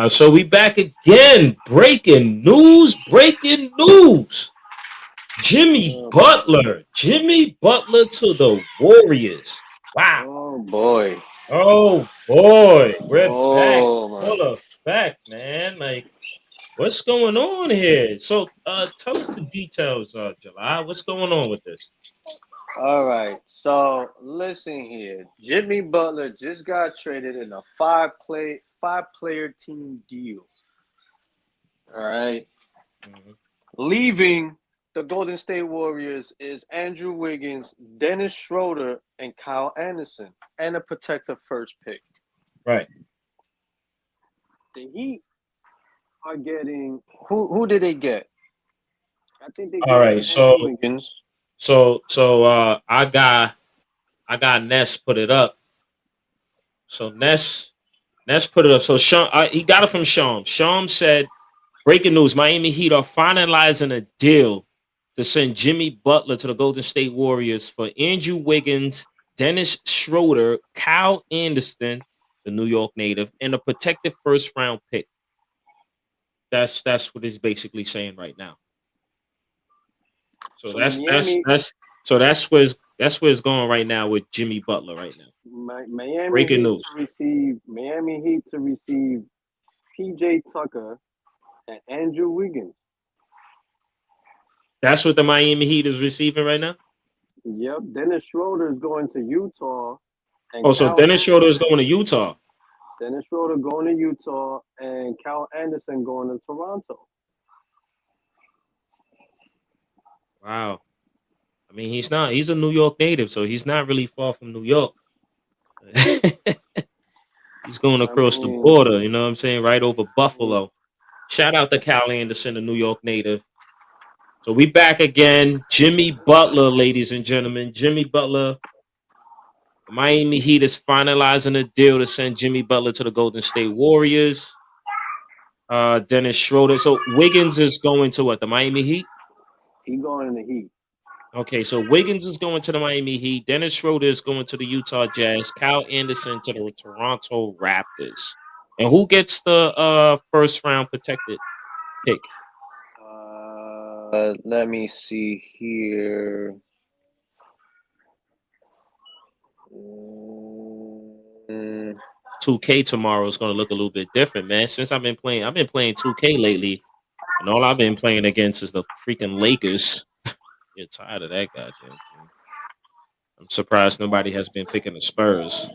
So we back again. Breaking news. Breaking news. Jimmy Butler to the Warriors. Wow. Oh boy. Oh boy, we're back. Oh my. Full effect, man. Like, what's going on here? So, tell us the details, July. What's going on with this? All right. So listen here. Jimmy Butler just got traded in a five player team deal. All right. Mhm. Leaving the Golden State Warriors is Andrew Wiggins, Dennis Schroeder, and Kyle Anderson, and a protected first pick. Right. The Heat are getting who did they get? I think they All get right. Andrew Wiggins. I got Ness put it up. So Ness put it up. So Sean, he got it from Sean. Sean said, "Breaking news: Miami Heat are finalizing a deal to send Jimmy Butler to the Golden State Warriors for Andrew Wiggins, Dennis Schroeder, Kyle Anderson, the New York native, and a protected first round pick." That's what it's basically saying right now. So So that's that's Miami, that's so that's where it's going right now with Jimmy Butler right now. Miami Breaking Heat news. to receive PJ Tucker and Andrew Wiggins. That's what the Miami Heat is receiving right now. Yep, Dennis Schroeder is going to Utah, and Oh, so Cal Dennis Schroeder is Anderson. going to Utah. Dennis Schroeder going to Utah, and Cal Anderson going to Toronto. Wow. I mean, he's not. He's a New York native, so he's not really far from New York. He's going I across the mean, border. You know what I'm saying? Right over Buffalo. Shout out to Cal Anderson, a New York native. So we back again. Jimmy Butler, ladies and gentlemen. Jimmy Butler. The Miami Heat is finalizing a deal to send Jimmy Butler to the Golden State Warriors. Dennis Schroeder. So Wiggins is going to what? The Miami Heat? he going in the Heat. Okay, so Wiggins is going to the Miami Heat. Dennis Schroeder is going to the Utah Jazz. Kyle Anderson to the Toronto Raptors. And who gets the first round protected pick? Let me see here. Mm, 2K tomorrow is going to look a little bit different, man. Since I've been playing 2K lately, and all I've been playing against is the freaking Lakers. Get tired of that goddamn team. I'm surprised nobody has been picking the Spurs.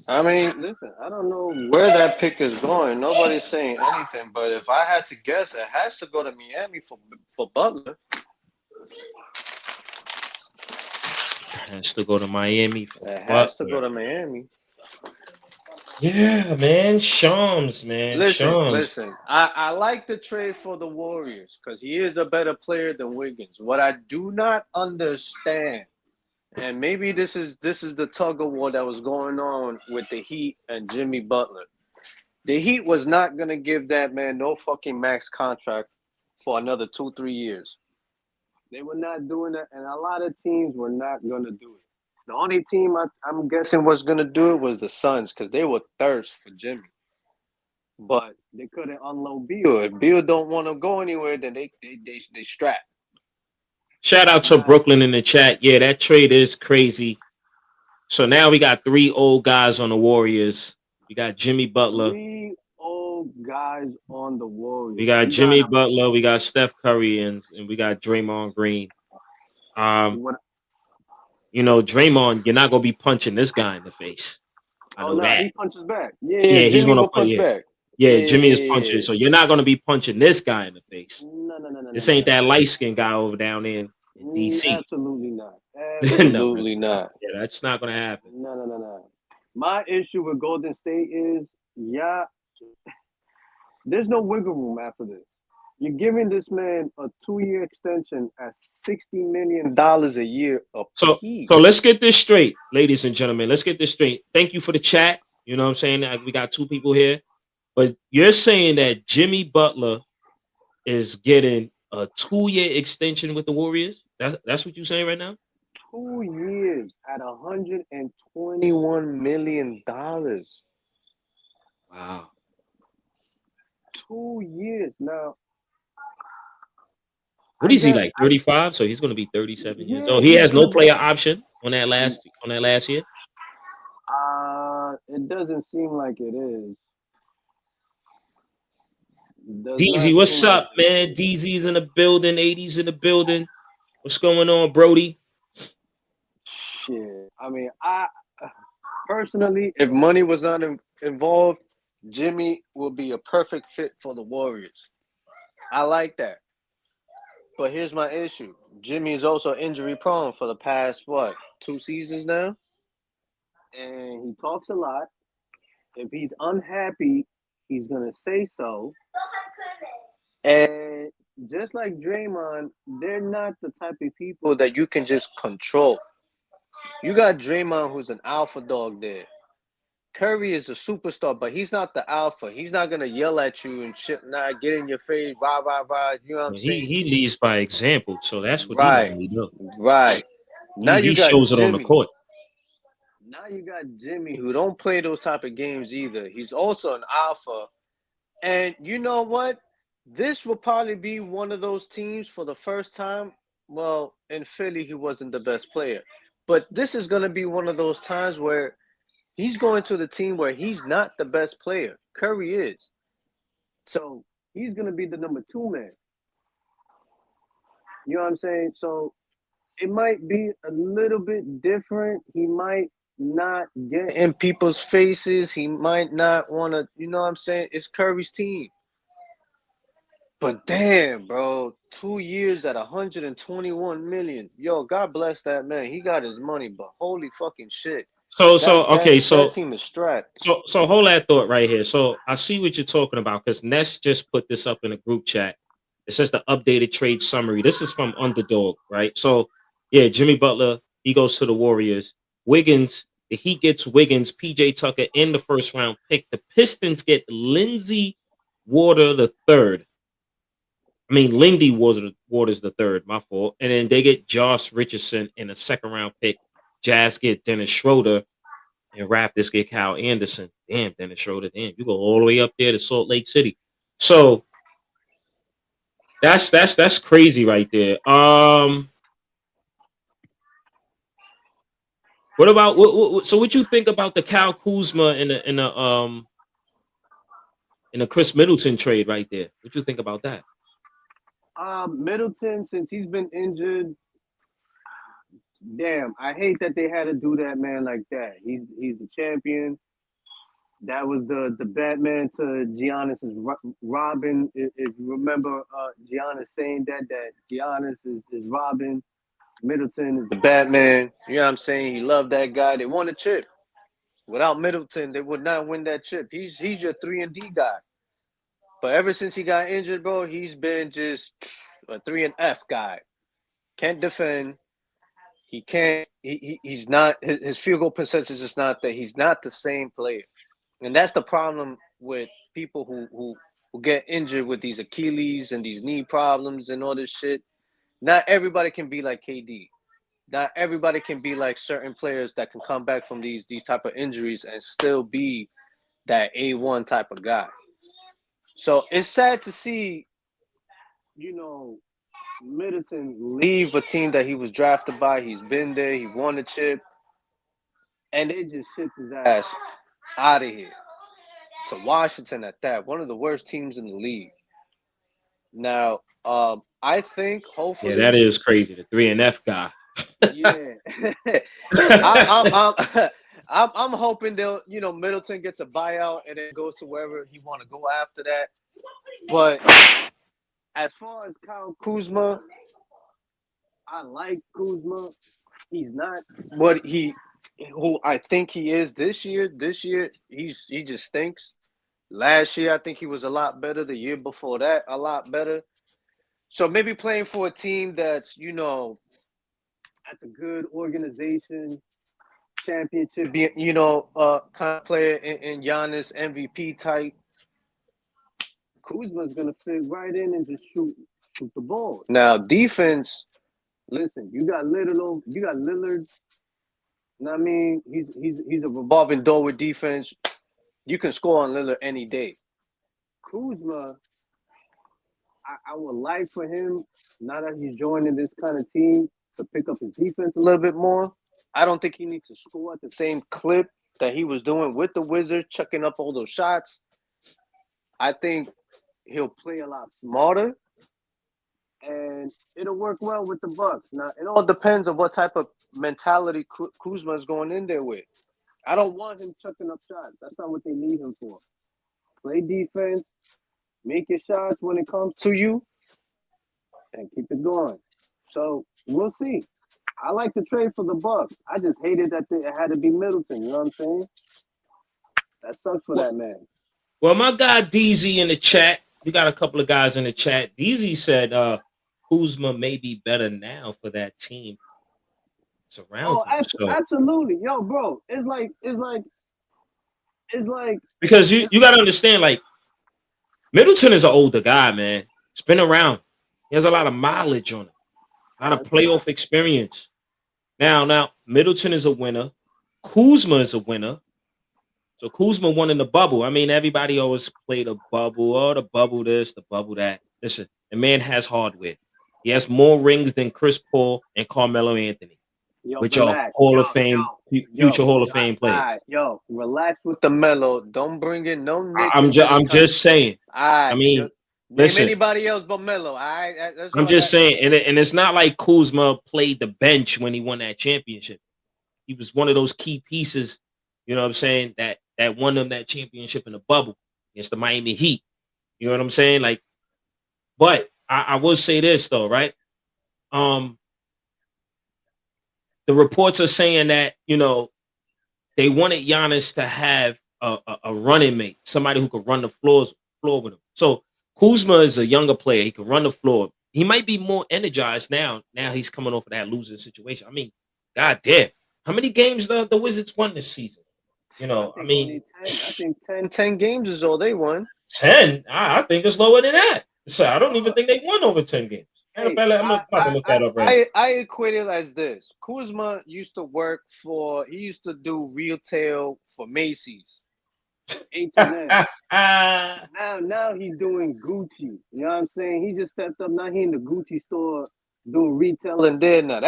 I mean, listen, I don't know where that pick is going. Nobody's saying anything, but if I had to guess, it has to go to Miami for Butler. Has to go to Miami for It has to go Butler. to Miami. Yeah, man. Shams, man. Listen, Shams. listen. I like the trade for the Warriors because he is a better player than Wiggins. What I do not understand, and maybe this is the tug of war that was going on with the Heat and Jimmy Butler. The Heat was not gonna give that man no fucking max contract for another 2-3 years. They were not doing that, and a lot of teams were not gonna do it. The only team I'm guessing was gonna do it was the Suns because they were thirst for Jimmy. But they couldn't unload Beal. If Beal don't want to go anywhere, then they strap. Shout out to Now, Brooklyn in the chat. Yeah, that trade is crazy. So now we got three old guys on the Warriors. We got Jimmy Butler. three old guys on the We Warriors. got You got Jimmy Butler. We got Steph Curry, and we got Draymond Green. Um, what? Draymond, you're not gonna be punching this guy in the face. I Oh know no, that. he punches back. Yeah, Yeah, he's Jimmy gonna will punch. punch Yeah, back. yeah. Jimmy is punching. Yeah. So you're not gonna be punching this guy in the face. No, no, no, no, no, This no, ain't no. that light skinned guy over down there in DC. Absolutely not. No, Absolutely not. that's not gonna happen. No, no, no, no. My issue with Golden State is, yeah, there's no wiggle room after this. You're giving this man a 2-year extension at $60 million a year a So piece. so let's get this straight, ladies and gentlemen. Let's get this straight. Thank you for the chat. You know what I'm saying? We got two people here. But you're saying that Jimmy Butler is getting a 2-year extension with the Warriors? That's what you're saying right now? 2 years at $121 million. Wow. 2 years. Now, What I is he guess like? 35? So he's going to be 37 years yeah, old. He he's has no gonna be. player option on that last year. It doesn't seem like it is. Does DZ, not what's seem like up, man? DZ's in the building. 80's in the building. What's going on, Brody? shit. I mean, I personally, if money was not involved, Jimmy would be a perfect fit for the Warriors. I like that. But here's my issue. Jimmy is also injury prone for the past what, 2 seasons now? And he talks a lot. If he's unhappy, he's gonna say so. And just like Draymond, they're not the type of people that you can just control. You got Draymond, who's an alpha dog there. Curry is a superstar, but he's not the alpha. He's not gonna yell at you and shit, not get in your face, rah rah rah. You know what I'm He saying? he leads by example, so that's what he Right, normally do. right. Now He you got shows it on the Jimmy. court. Now you got Jimmy, who don't play those type of games either. He's also an alpha. And you know what? This will probably be one of those teams for the first time. Well, in Philly, he wasn't the best player. But this is going to be one of those times where he's going to the team where he's not the best player. Curry is. So he's going to be the number 2 man. You know what I'm saying? So it might be a little bit different. He might not get in people's faces. He might not want to, you know what I'm saying? It's Curry's team. But damn, bro, 2 years at 121 million. Yo, God bless that man. He got his money, but holy fucking shit. That team is strapped. So hold that thought right here. So I see what you're talking about because Ness just put this up in a group chat. It says the updated trade summary. This is from Underdog, right? So yeah, Jimmy Butler, he goes to the Warriors. Wiggins, the Heat gets Wiggins, PJ Tucker in the first round pick. The Pistons get Lindsey Water the third. I mean, Lindy Waters the third, my fault. And then they get Josh Richardson in a second round pick. Jazz get Dennis Schroeder and Raptors get Kyle Anderson. Damn, Dennis Schroeder. Damn, you go all the way up there to Salt Lake City. So that's crazy right there. What about so what you think about the Kyle Kuzma in the Khris Middleton trade right there? What you think about that? Middleton, since he's been injured, damn, I hate that they had to do that man like that. He's the champion. That was the Batman to Giannis's Robin. If you remember, Giannis saying that Giannis is Robin, Middleton is the Batman. You know what I'm saying? He loved that guy. They won a chip. Without Middleton, they would not win that chip. He's your 3-and-D guy. But ever since he got injured, bro, he's been just a 3-and-F guy. Can't defend. He can't. He's not. His field goal percentage is just not that. He's not the same player, and that's the problem with people who get injured with these Achilles and these knee problems and all this shit. Not everybody can be like KD. Not everybody can be like certain players that can come back from these type of injuries and still be that A1 type of guy. So it's sad to see, Middleton leave a team that he was drafted by. He's been there. He won the chip. And they just shipped his ass out of here to Washington at that. One of the worst teams in the league. Now, I think Yeah, that hopefully, is crazy. The 3-and-F guy. yeah. I'm hoping they'll, Middleton gets a buyout and then goes to wherever he want to go after that. But as far as Kyle Kuzma, I like Kuzma. He's not what who I think he is this year. This year, he just stinks. Last year, I think he was a lot better. The year before that, a lot better. So maybe playing for a team that's, that's a good organization, championship, kind of player in Giannis MVP type. Kuzma's gonna fit right in and just shoot the ball. Now defense, Listen, you got Lillard. You got Lillard. You know what I mean, he's a revolving door with defense. You can score on Lillard any day. Kuzma, I would like for him, now that he's joining this kind of team, to pick up his defense a little bit more. I don't think he needs to score at the same clip that he was doing with the Wizards, chucking up all those shots. I think he'll play a lot smarter, and it'll work well with the Bucks. Now, it all depends on what type of mentality Kuzma is going in there with. I don't want him chucking up shots. That's not what they need him for. Play defense, make your shots when it comes to you, and keep it going. So we'll see. I like the trade for the Bucks. I just hated that it had to be Middleton. You know what I'm saying? That sucks for that man. Well, my guy DZ in the chat, we got a couple of guys in the chat. DZ said Kuzma may be better now for that team surrounds him. So, absolutely. Yo, bro, it's like because you got to understand, like, Middleton is an older guy, man. He's been around. He has a lot of mileage on him, a lot of playoff experience. Now, Middleton is a winner. Kuzma is a winner. So Kuzma won in the bubble. I mean, everybody always played a bubble. Oh, the bubble this, the bubble that. Listen, the man has hardware. He has more rings than Chris Paul and Carmelo Anthony, which are Hall of Fame, future Hall of Fame players. Relax with the Melo. Don't bring in no Nick. I'm just saying. I mean, listen, name anybody else but Melo. I'm just saying, and it's not like Kuzma played the bench when he won that championship. He was one of those key pieces, you know what I'm saying, that won them that championship in the bubble against the Miami Heat. You know what I'm saying? Like, but I will say this though, right? The reports are saying that, you know, they wanted Giannis to have a running mate, somebody who could run the floor with him. So Kuzma is a younger player. He can run the floor. He might be more energized now. Now he's coming off of that losing situation. I mean, God damn. How many games the Wizards won this season? You know, I mean, 10 games is all they won. 10? I think it's lower than that. So I don't even think they won over 10 games. I'm about to look that up right now. I equate it as this. Kuzma used to he used to do retail for Macy's. H&M. Now he's doing Gucci. You know what I'm saying? He just stepped up. Now he in the Gucci store doing retail and there now.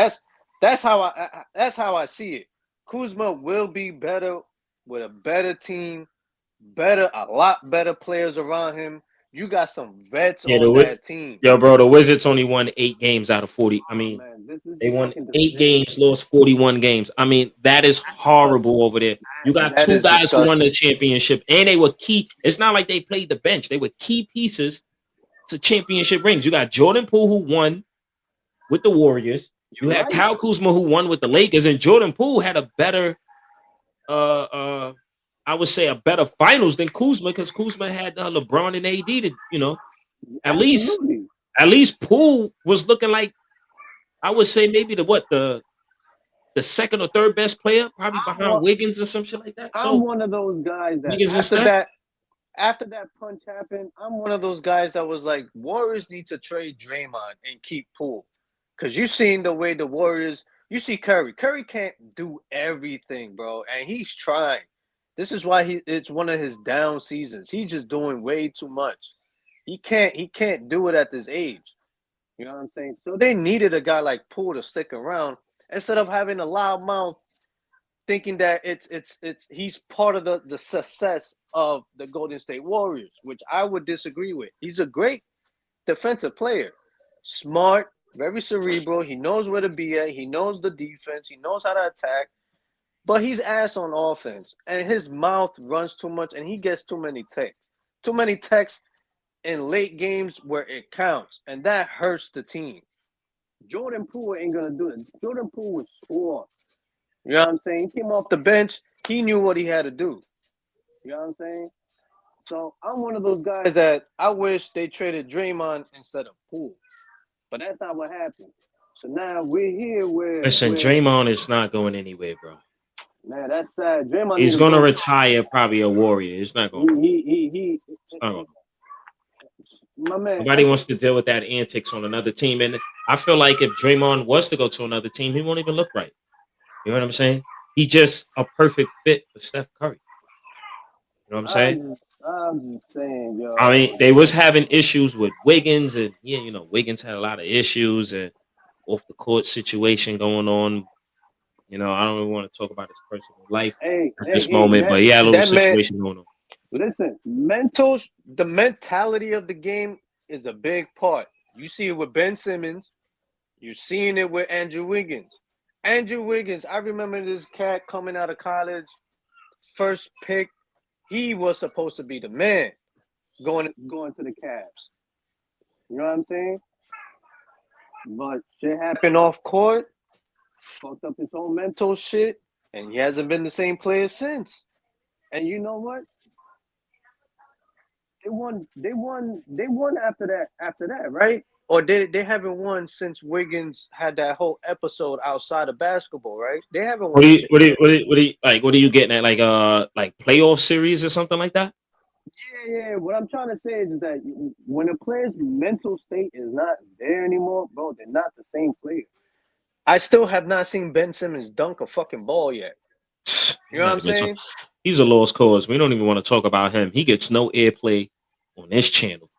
That's how I see it. Kuzma will be better with a better team, a lot better players around him. You got some vets on that team. Yo, bro, the Wizards only won 8 games out of 40. I mean, they won 8 games, lost 41 games. I mean, that is horrible over there. You got two guys who won the championship, and they were key. It's not like they played the bench. They were key pieces to championship rings. You got Jordan Poole, who won with the Warriors. You had Kyle Kuzma, who won with the Lakers, and Jordan Poole had a better I would say a better finals than Kuzma, because Kuzma had LeBron and AD to, you know, at least Poole was looking like, I would say maybe the second or third best player, probably behind Wiggins or some shit like that. I'm one of those guys that after that punch happened, I'm one of those guys that was like, Warriors need to trade Draymond and keep Poole. Because you've seen the way the Warriors, you see Curry. Curry can't do everything, bro, and he's trying. This is why it's one of his down seasons. He's just doing way too much. He can't do it at this age. You know what I'm saying? So they needed a guy like Poole to stick around instead of having a loud mouth thinking that he's part of the success of the Golden State Warriors, which I would disagree with. He's a great defensive player. Smart, very cerebral. He knows where to be at. He knows the defense. He knows how to attack. But he's ass on offense, and his mouth runs too much, and he gets too many texts. Too many texts in late games where it counts, and that hurts the team. Jordan Poole ain't going to do it. Jordan Poole would score. You know what I'm saying? He came off the bench. He knew what he had to do. You know what I'm saying? So I'm one of those guys that I wish they traded Draymond instead of Poole. But that's not what happened. So now we're here where... Listen, Draymond is not going anywhere, bro. Man, that's sad. Draymond, he's gonna retire, probably a Warrior. It's not going. my man. Nobody wants to deal with that antics on another team. And I feel like if Draymond was to go to another team, he won't even look right. You know what I'm saying? He just a perfect fit for Steph Curry. You know what I'm saying? I'm just saying, I yo. mean, they was having issues with Wiggins, and yeah, Wiggins had a lot of issues and off the court situation going on. I don't really want to talk about his personal life at this moment, but he had a little That man, situation going on. Listen, the mentality of the game is a big part. You see it with Ben Simmons. You're seeing it with Andrew Wiggins. Andrew Wiggins, I remember this cat coming out of college, first pick. He was supposed to be the man. going to the Cavs. You know what I'm saying? But shit happened off court, fucked up his whole mental shit, And he hasn't been the same player since. and you know what? They won after that. After that, right? Or they haven't won since Wiggins had that whole episode outside of basketball, right? They haven't What won do you shit what do you, yet. what do you, what do you like? What are you getting at? Like playoff series or something like that? Yeah. What I'm trying to say is that when a player's mental state is not there anymore, bro, they're not the same player. I still have not seen Ben Simmons dunk a fucking ball yet. You He's know what not I'm even saying? he's a lost cause. We don't even want to talk about him. He gets no airplay on this channel.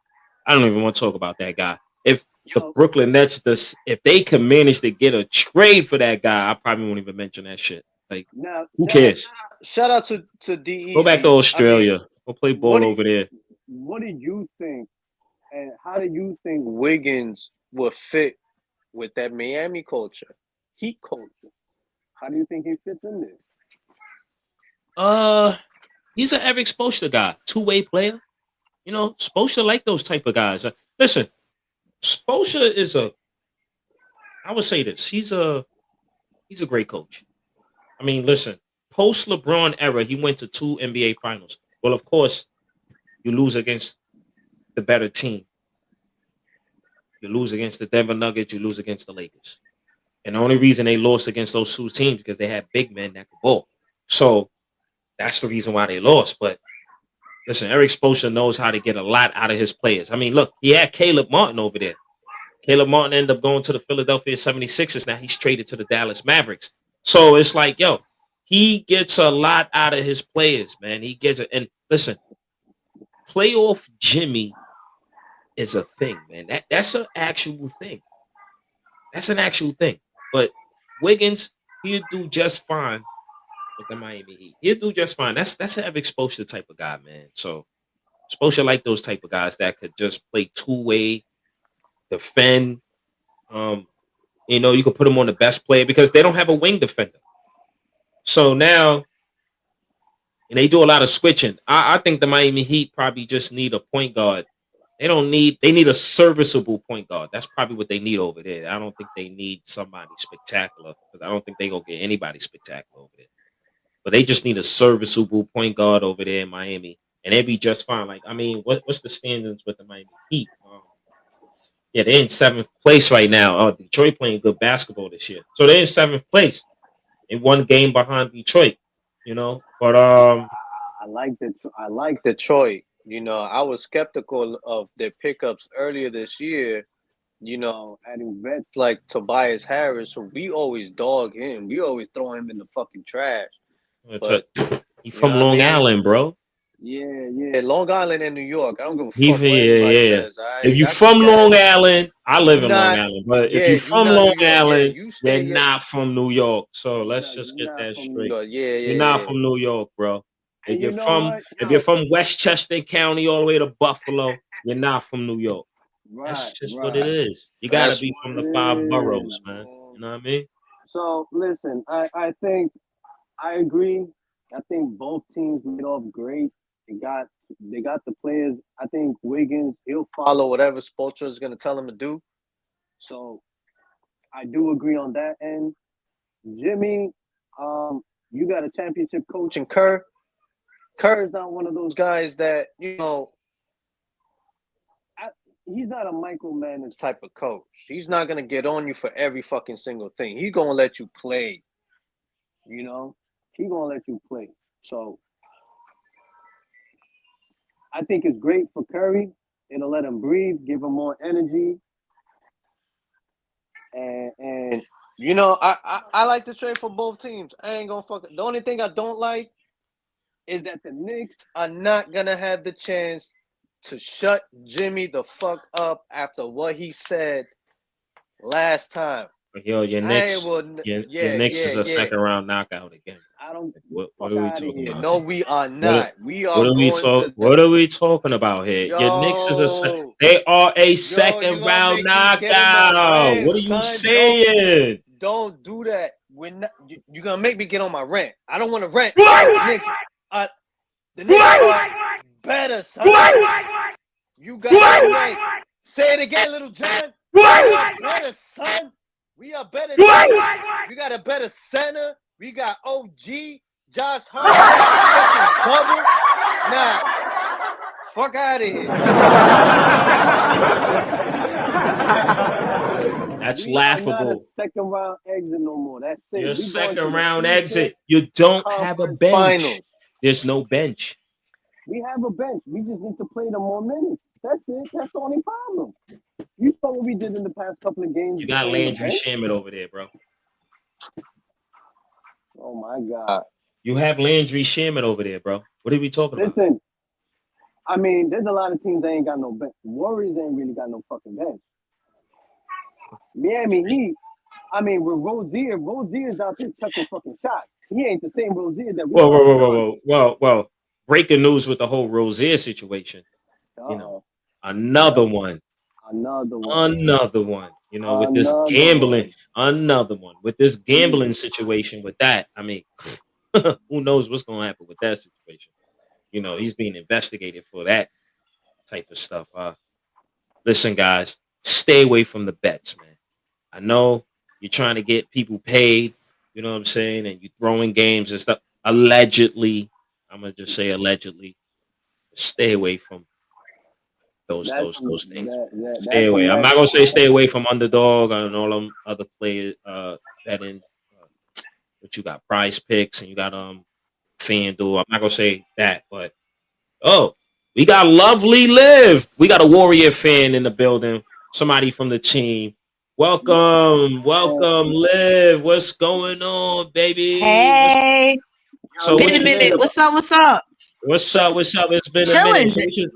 I don't even want to talk about that guy. If the Yo, Brooklyn Nets, if they can manage to get a trade for that guy, I probably won't even mention that shit. Like, now, who now, cares? Shout out to Go back to DEZ. I mean, Australia. Go play what ball do you, over there. what do you think, and how do you think Wiggins will fit with that Miami culture, Heat culture? how do you think he fits in there? Uh, he's an Eric Spoelstra guy, two-way player. Spoelstra like those type of guys. Listen, Spoelstra is I would say this. He's a great coach. I mean, listen, post LeBron era, he went to two NBA finals. Well, of course, you lose against the better team. You lose against the Denver Nuggets, you lose against the Lakers. And the only reason they lost against those two teams because they had big men that could ball. So that's the reason why they lost. But listen, Eric Spoelstra knows how to get a lot out of his players. I mean, look, he had Caleb Martin over there. Caleb Martin ended up going to the Philadelphia 76ers. Now he's traded to the Dallas Mavericks. So it's like, yo, he gets a lot out of his players, man. He gets it. And listen, playoff Jimmy is a thing, man. That's an actual thing. That's an actual thing. But Wiggins, he'll do just fine with the Miami Heat. He'll do just fine. That's an Epic Spoelstra type of guy, man. So Spoelstra like those type of guys that could just play two-way, defend. Um, you could put them on the best player because they don't have a wing defender. So now, and they do a lot of switching. I think the Miami Heat probably just need a point guard. They need a serviceable point guard. That's probably what they need over there. I don't think they need somebody spectacular because I don't think they gonna get anybody spectacular over there. But they just need a serviceable point guard over there in Miami, and they'd be just fine. Like, I mean, what's the standings with the Miami Heat? Yeah, they're in seventh place right now. Detroit playing good basketball this year, so they're in seventh place. In one game behind Detroit, But I like Detroit. I was skeptical of their pickups earlier this year. Adding vets like Tobias Harris, so we always dog him. We always throw him in the fucking trash. But he you know from what I Long mean? Island, bro. Yeah, Long Island and New York. I don't give a He, fuck what anybody yeah, yeah. says. All If right, you y'all keep from that. Long Island, I live You in Long not. Island. But if Yeah, you you from not New Long York. Yeah, Island, you stay. you're Yeah, not from New York. So let's just you're get not that from New straight. York. Yeah, You're yeah, not yeah. from New York, bro. And you know what? If you're Yo, from Westchester County all the way to Buffalo, you're not from New York. That's right, just what it right. is. You gotta That's be What from it the five is, boroughs, man. man. You know what I mean? So listen, I think I agree. I think both teams made off great. They got the players. I think Wiggins, he'll follow whatever Spoelstra is gonna tell him to do. so I do agree on that end. Jimmy, you got a championship coach And and Kerr is not one of those guys that I, he's not a micromanage. type of coach. He's not gonna get on you for every fucking single thing. He's gonna let you play. You know, he gonna let you play. So I think it's great for Curry. It'll let him breathe, give him more energy, and You know, I like the trade for both teams. I ain't gonna fuck it. The only thing I don't like is that the Knicks are not gonna have the chance to shut Jimmy the fuck up after what he said last time. Yo, your Knicks, your Knicks is a yeah. second round knockout again. I don't. What Fuck are we outta talking here. about? No, we are not. We are What are we going to. What are we talking about here? Your Knicks is they are a second round knockout. What are you saying? Don't do that. We're not. You're gonna make me get on my rant. I don't want to rant. The Knicks are better, son. You got it right. Say it again, Little John. We are better, son. We are better. We got a better center. We got OG, Josh Hart, fucking double. Nah, fuck out of here. That's We laughable. are not a second round exit no more. That's it. Your second round exit. You don't have a bench. Finals. There's no bench. We have a bench. We just need to play them more minutes. That's it. That's the only problem. You saw what we did in the past couple of games. You got Landry Shamet over there, bro. Oh my God. You have Landry Shamet over there, bro. What are we talking about? Listen, I mean, there's a lot of teams that ain't got no bench. Warriors ain't really got no fucking bench. Miami Heat, I mean, with Rozier's out there chucking fucking shots. He ain't the same Rozier that we Whoa. Breaking news with the whole Rozier situation. You know, another one. You know, with this gambling, another one. With this gambling situation with that, I mean, who knows what's going to happen with that situation. You know, he's being investigated for that type of stuff. Listen, guys, stay away from the bets, man. I know you're trying to get people paid, you know what I'm saying, and you throwing games and stuff. Allegedly, I'm gonna just say allegedly, stay away from those things. Stay away. I'm not gonna say stay away from Underdog and all them other players betting. But you got Prize Picks and you got FanDuel. I'm not gonna say that, but we got Lovely Liv. We got a Warrior fan in the building. Somebody from the team. Welcome, Liv. What's going on, baby? Hey. Been a minute. What's up? What's up? It's been a minute.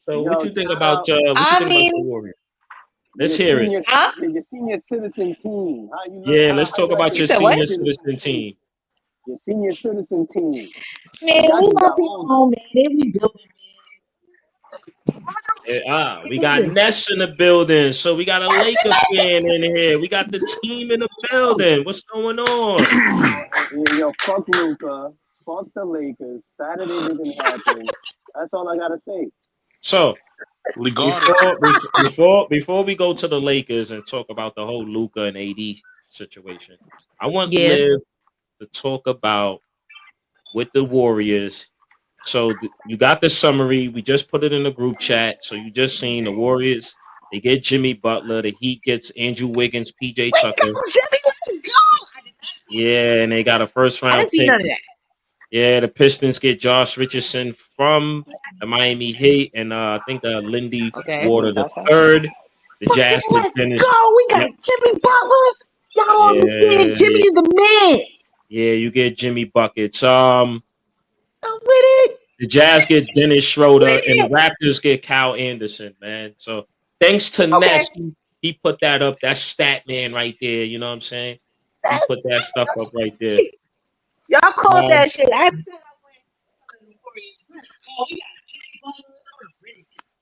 What you think about the Warriors? Let's hear it. Your senior citizen team. Let's talk about your senior citizen team. Your senior citizen team. Man, we about to go home, man. They rebuilding, man. We got Ness in the building, so we got a Laker fan in here. We got the team in the building. What's going on? Yo, fuck Luka. Fuck the Lakers. Saturday didn't happen. That's all I gotta say. So before we go to the Lakers and talk about the whole Luka and AD situation, I want Liv to talk about with the Warriors. So you got the summary. We just put it in the group chat. So you just seen the Warriors. They get Jimmy Butler. The Heat gets Andrew Wiggins, PJ Tucker. Yeah, and they got a first round pick. Yeah, the Pistons get Josh Richardson from the Miami Heat, and I think Lindy Water the third. The Jazz get Dennis. Go. We got Jimmy Butler. Y'all understand? Jimmy is the man. Yeah, you get Jimmy Buckets. I'm with it. The Jazz get Dennis Schroeder, and the Raptors get Kyle Anderson, man. So thanks to Ness, he put that up. That's stat man right there. You know what I'm saying? He put that stuff up right there. Y'all called that shit. I said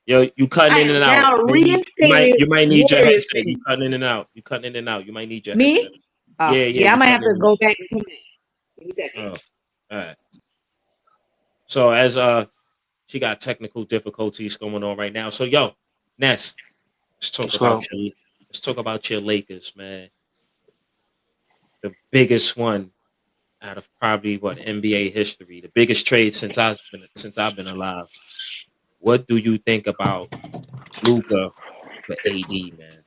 Yo, you cutting in and out. You might need your headset. You cutting in and out. You might need your headset. Yeah, I might have to go back and come back. Give me a second. All right. So as she got technical difficulties going on right now. So Ness, let's talk about your Lakers, man. The biggest one out of probably NBA history, the biggest trade since I've been alive. What do you think about Luka for AD, man?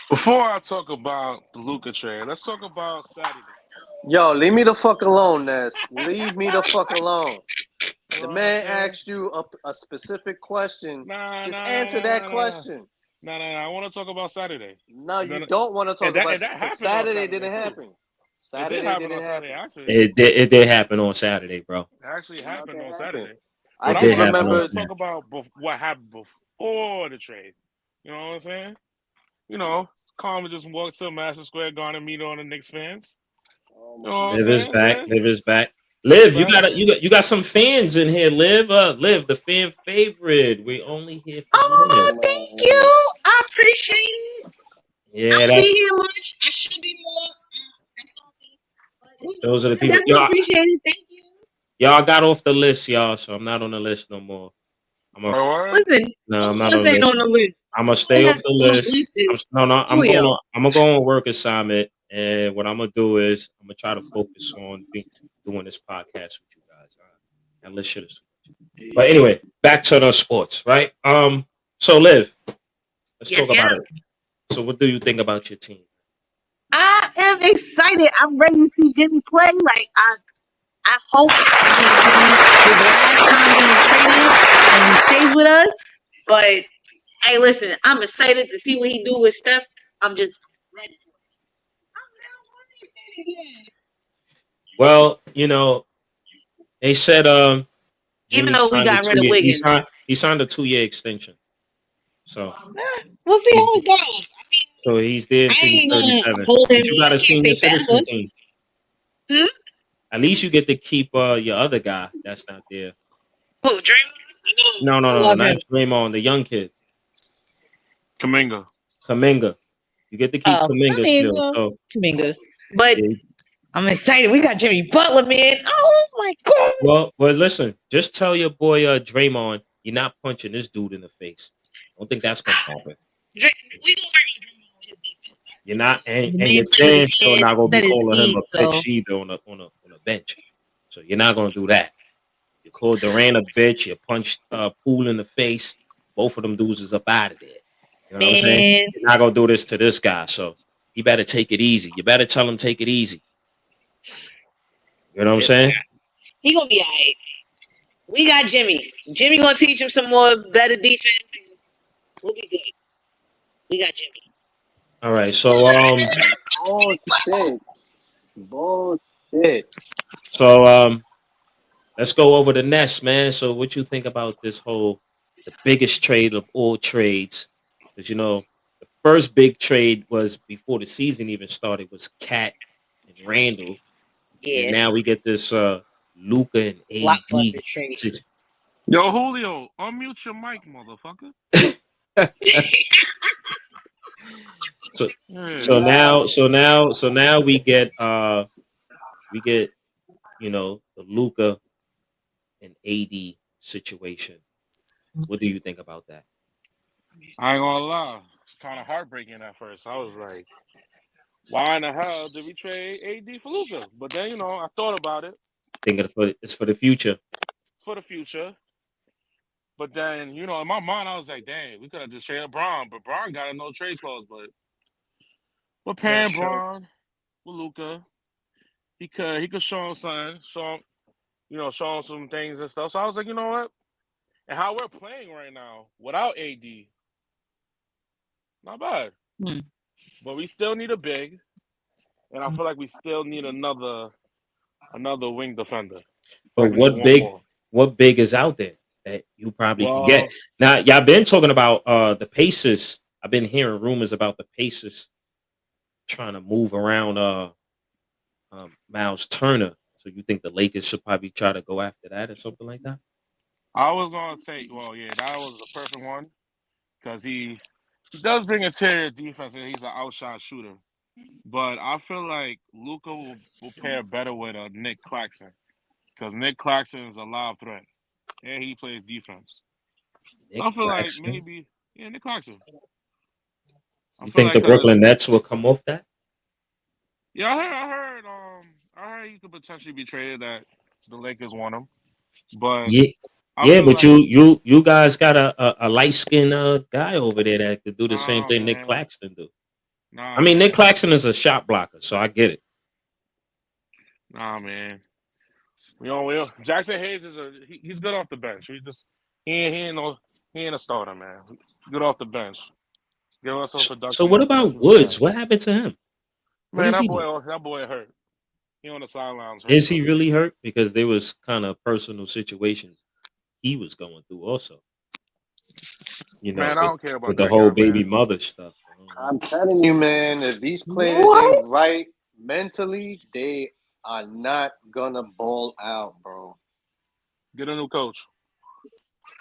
Before I talk about the Luka trade, let's talk about Saturday. Yo, leave me the fuck alone, Ness. Leave me the fuck alone. The know man what I'm saying? asked you a specific question. Nah, Just nah, answer nah, that nah, nah, question. nah, nah, nah. I want to talk about Saturday. No, We're you gonna, don't want to talk about and that because happened on Saturday Saturday didn't too. happen. It did Saturday happen didn't on Saturday, happen. actually. It did happen on Saturday, bro. It actually happened Nothing on happened. Saturday. I It But I did just want happen on remember. to talk Saturday. about what happened before the trade. You know what I'm saying? You know, Carmen just walked to Madison Square Garden, meet all the Knicks fans. Oh You know my what I'm Liv God. is saying? back. Then Liv is back. he's Liv, back. you got some fans in here. Liv, Liv, the fan favorite. We only here for Liv. Oh, Oh thank my you. I appreciate it. I Yeah, don't be that's here much. I should be more. That's on me. But, those are the I people. definitely appreciate it. Thank you. Y'all got off the list, y'all. So I'm not on the list no more. Oh, what? Listen, No, I'm who not on else the ain't list. on the list? I'm gonna Who stay off has the on the list. list is I'm going Julio. on. I'm gonna go on work assignment, and what I'm gonna do is I'm gonna try to focus on doing this podcast with you guys. And let's shit is too much. But anyway, back to the sports, right? So Liv, let's talk Yes, yes. about it. So, what do you think about your team? I am excited. I'm ready to see Jimmy play. Like I hope it's gonna be his last time being traded and he stays with us. But hey, listen, I'm excited to see what he do with Steph. I'm just ready for it. I'm never want to say it again. Well, they said Even Jimmy though we signed a got rid of 2 year. Wiggins, He signed a 2 year extension. So we'll see he's how it goes. so he's there I until he's ain't gonna 37. hold him. But you got He a can't senior stay forever. citizen team. Hmm? At least you get to keep your other guy that's not there. Who, Draymond? I know. No, no, I no, love not him. Draymond, the young kid, Kaminga. Kaminga. You get to keep Oh, I Kaminga mean, still. So Kuminga. But yeah. I'm excited. We got Jimmy Butler, man. Oh my god. Well, listen. Just tell your boy Draymond, you're not punching this dude in the face. I don't think that's gonna happen. We gonna work on Draymond with his defense. You're not, and The man you're plays with damn his sure hands not gonna be instead of his calling him feet. a So bitch either on a bench. So you're not gonna do that. You called Durant a bitch. You punched Poole in the face. Both of them dudes is up out of there. You know what I'm saying? man, You're not gonna do this to this guy. So you better take it easy. You better tell him take it easy. You know what I'm this saying? guy. He gonna be alright. We got Jimmy. Jimmy gonna teach him some more better defense and we'll be good. We got Jimmy. All right. So Bullshit. Bullshit. so let's go over the Nets, man. So what you think about the biggest trade of all trades? Because the first big trade was before the season even started was Cat and Randall, and Yeah. now we get this Luka and AD. Blockbuster trade. Yo, Julio, unmute your mic, motherfucker. so Yeah. so now we get the Luka and AD situation. What do you think about that? I ain't gonna lie. It's kind of heartbreaking at first. I was like, why in the hell did we trade AD for Luka? But then, I thought about it. Thinking it's for the future. It's for the future. But then, in my mind, I was like, dang, we could have just traded Braun. But Braun got a no trade clause. But we're That's paying true. Braun with Luka. He could show him something. Show him some things and stuff. So I was like, you know what? And how we're playing right now without AD, not bad. Hmm. But we still need a big. And I feel like we still need another wing defender. But Like we need one more. what big is out there that you probably can get? Well, Now, y'all been talking about the Pacers. I've been hearing rumors about the Pacers trying to move around Miles Turner. So you think the Lakers should probably try to go after that or something like that? I was gonna say, well, yeah, that was the perfect one because he does bring interior defense and he's an outshot shooter. But I feel like Luca will pair better with Nick Claxton because Nick Claxton is a live threat and he plays defense. So Nick I feel like Claxton. maybe Nick Claxton. I You feel think like the because Brooklyn Nets will come off that? yeah, I heard he could potentially be traded that the Lakers want him, but Yeah, I yeah, feel but like you guys got a light skinned guy over there that could do the same nah, thing Nick man, Claxton do. I nah, mean, Nick man, Claxton is a shot blocker, so I get it. nah, man. Jackson Hayes he's good off the bench. He ain't a starter, man. Good off the bench. Give us some So production. what about Woods? What happened to him? What Man, is he doing? that boy hurt. He on the sidelines. Is he really hurt? Because there was kind of personal situations he was going through also. Man, I don't care about with the that whole guy, baby man. mother stuff. I'm telling you, man, if these players What? ain't right mentally, they are not gonna ball out, bro. Get a new coach.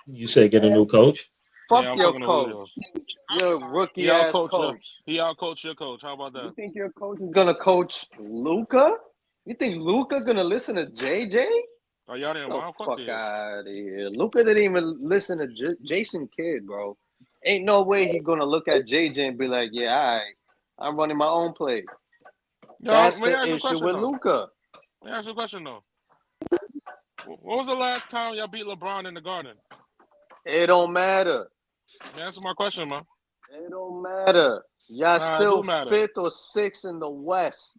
You say get a new coach? Fuck I'm your talking to coach. Julio. You're a rookie ass coach. He out coach your coach. How about You that? think your coach is gonna coach Luka? You think Luka gonna listen to JJ? Oh, y'all didn't The want fuck out of here. Luka didn't even listen to Jason Kidd, bro. Ain't no way he gonna look at JJ and be like, yeah, all right, I'm running my own play. That's the issue with Luka. Let me ask you a question, though. What was the last time y'all beat LeBron in the Garden? It don't matter. Answer my question, man. It don't matter. Y'all still fifth or sixth in the West.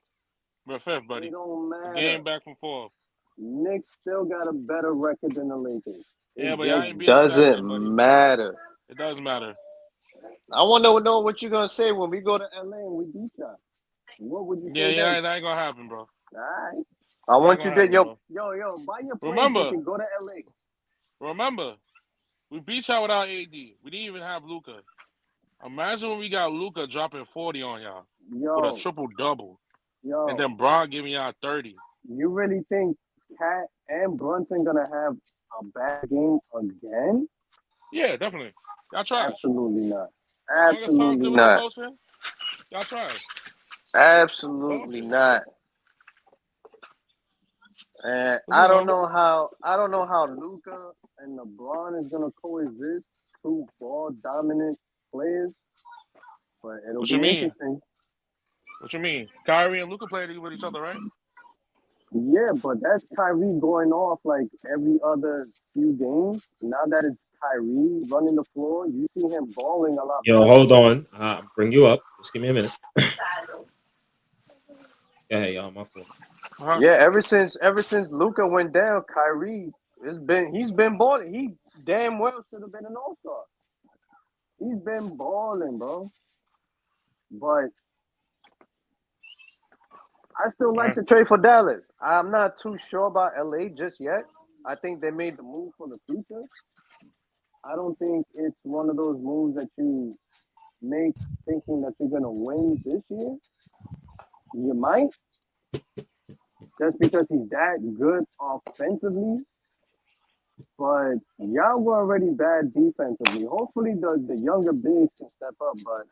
We're fifth, buddy. It don't matter. Game back from fourth. Knicks still got a better record than the Lakers. Yeah, but y'all ain't beat doesn't matter. It does matter. I want to know what you're gonna say when we go to LA and we beat y'all. What would you say? Yeah, that ain't gonna happen, bro. All right. I want you to yo, buy your plane ticket and go to LA. Remember, we beat y'all without AD. We didn't even have Luka. Imagine when we got Luka dropping 40 on y'all with a triple double. And then Bron giving y'all 30. You really think Cat and Brunson gonna have a bad game again? Yeah, definitely. Y'all trash. Absolutely not. Absolutely not. Y'all trash. Absolutely not. And I don't know how Luka and LeBron is gonna coexist, two ball dominant players. But it'll be interesting. What you mean? Kyrie and Luka played with each other, right? Yeah, but that's Kyrie going off like every other few games. Now that it's Kyrie running the floor, you see him balling a lot. Yo, hold on. I'll bring you up. Just give me a minute. Hey, y'all, my fault. Yeah, ever since Luka went down, Kyrie he's been balling. He damn well should have been an all-star. He's been balling, bro. But I still like the trade for Dallas. I'm not too sure about LA just yet. I think they made the move for the future. I don't think it's one of those moves that you make thinking that you're going to win this year. You might. Just because he's that good offensively. But y'all were already bad defensively. Hopefully the younger bigs can step up. But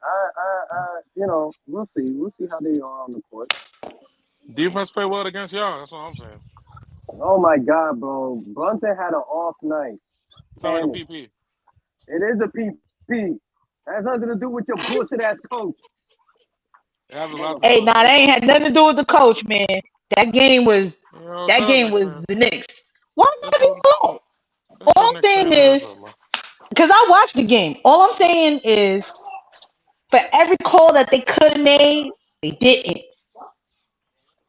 we'll see. We'll see how they are on the court. Defense play well against y'all. That's what I'm saying. Oh my God, bro! Brunson had an off night. It's not like a PP. It is a PP. That has nothing to do with your bullshit ass coach. Hey, that ain't had nothing to do with the coach, man. That game was the Knicks. Why not his fault? All I'm saying is, because I watched the game. All I'm saying is, for every call that they could have made, they didn't.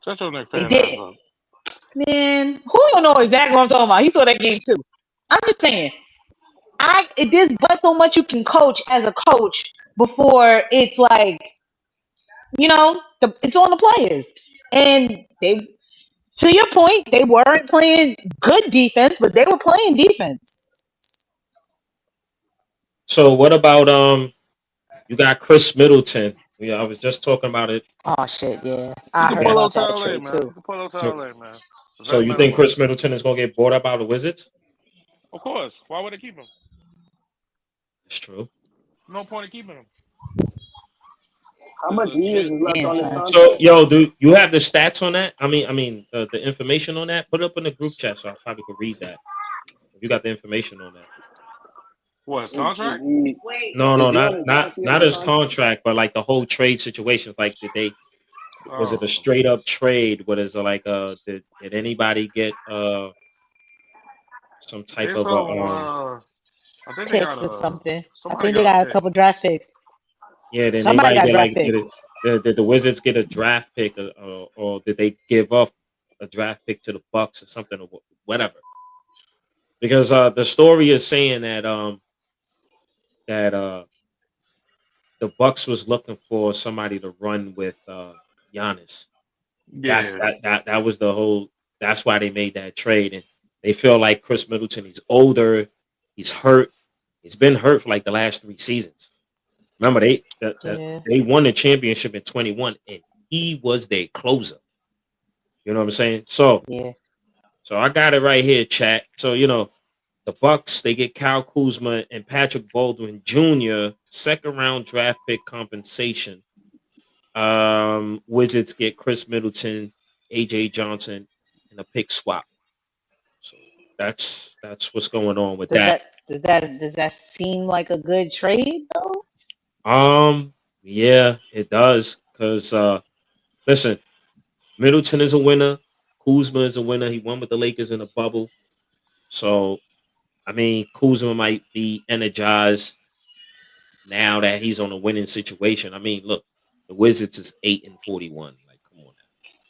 They didn't. Man, Julio knows exactly what I'm talking about. He saw that game too. I'm just saying, there's but so much you can coach as a coach before it's like, it's on the players. And they, to your point, they weren't playing good defense, but they were playing defense. So what about you got Khris Middleton? Yeah, I was just talking about it. Oh shit, yeah. I heard about that trade too. So you think Khris Middleton is gonna get bought up by the Wizards? Of course. Why would they keep him? It's true. No point in keeping him. How much years is left on his contract? So, yo, do you have the stats on that? I mean, the information on that? Put it up in the group chat so I probably could read that. If you got the information on that. What, his contract? No, not his contract, but like the whole trade situation. Like, was it a straight up trade? What is it like? Did anybody get some type of I think picks they got or something? I somebody think they got a couple draft picks. Yeah, did somebody anybody got get did the Wizards get a draft pick, or did they give up a draft pick to the Bucks or something? whatever. Because the story is saying that that the Bucks was looking for somebody to run with Giannis. That's Yeah. that was the whole. That's why they made that trade, and they feel like Chris Middleton. He's older. He's hurt. He's been hurt for like the last 3 seasons. Remember Yeah. they won the championship in 21, and he was their closer. You know what I'm saying? Yeah. So I got it right here, chat. So the Bucks, they get Kyle Kuzma and Patrick Baldwin Jr. second round draft pick compensation. Wizards get Chris Middleton, AJ Johnson, and a pick swap. So that's what's going on with Does that. that seem like a good trade though? Yeah, it does. Cause listen, Middleton is a winner. Kuzma is a winner. He won with the Lakers in a bubble. So I mean, Kuzma might be energized now that he's on a winning situation. I mean, look, the Wizards is 8-41. Like, come on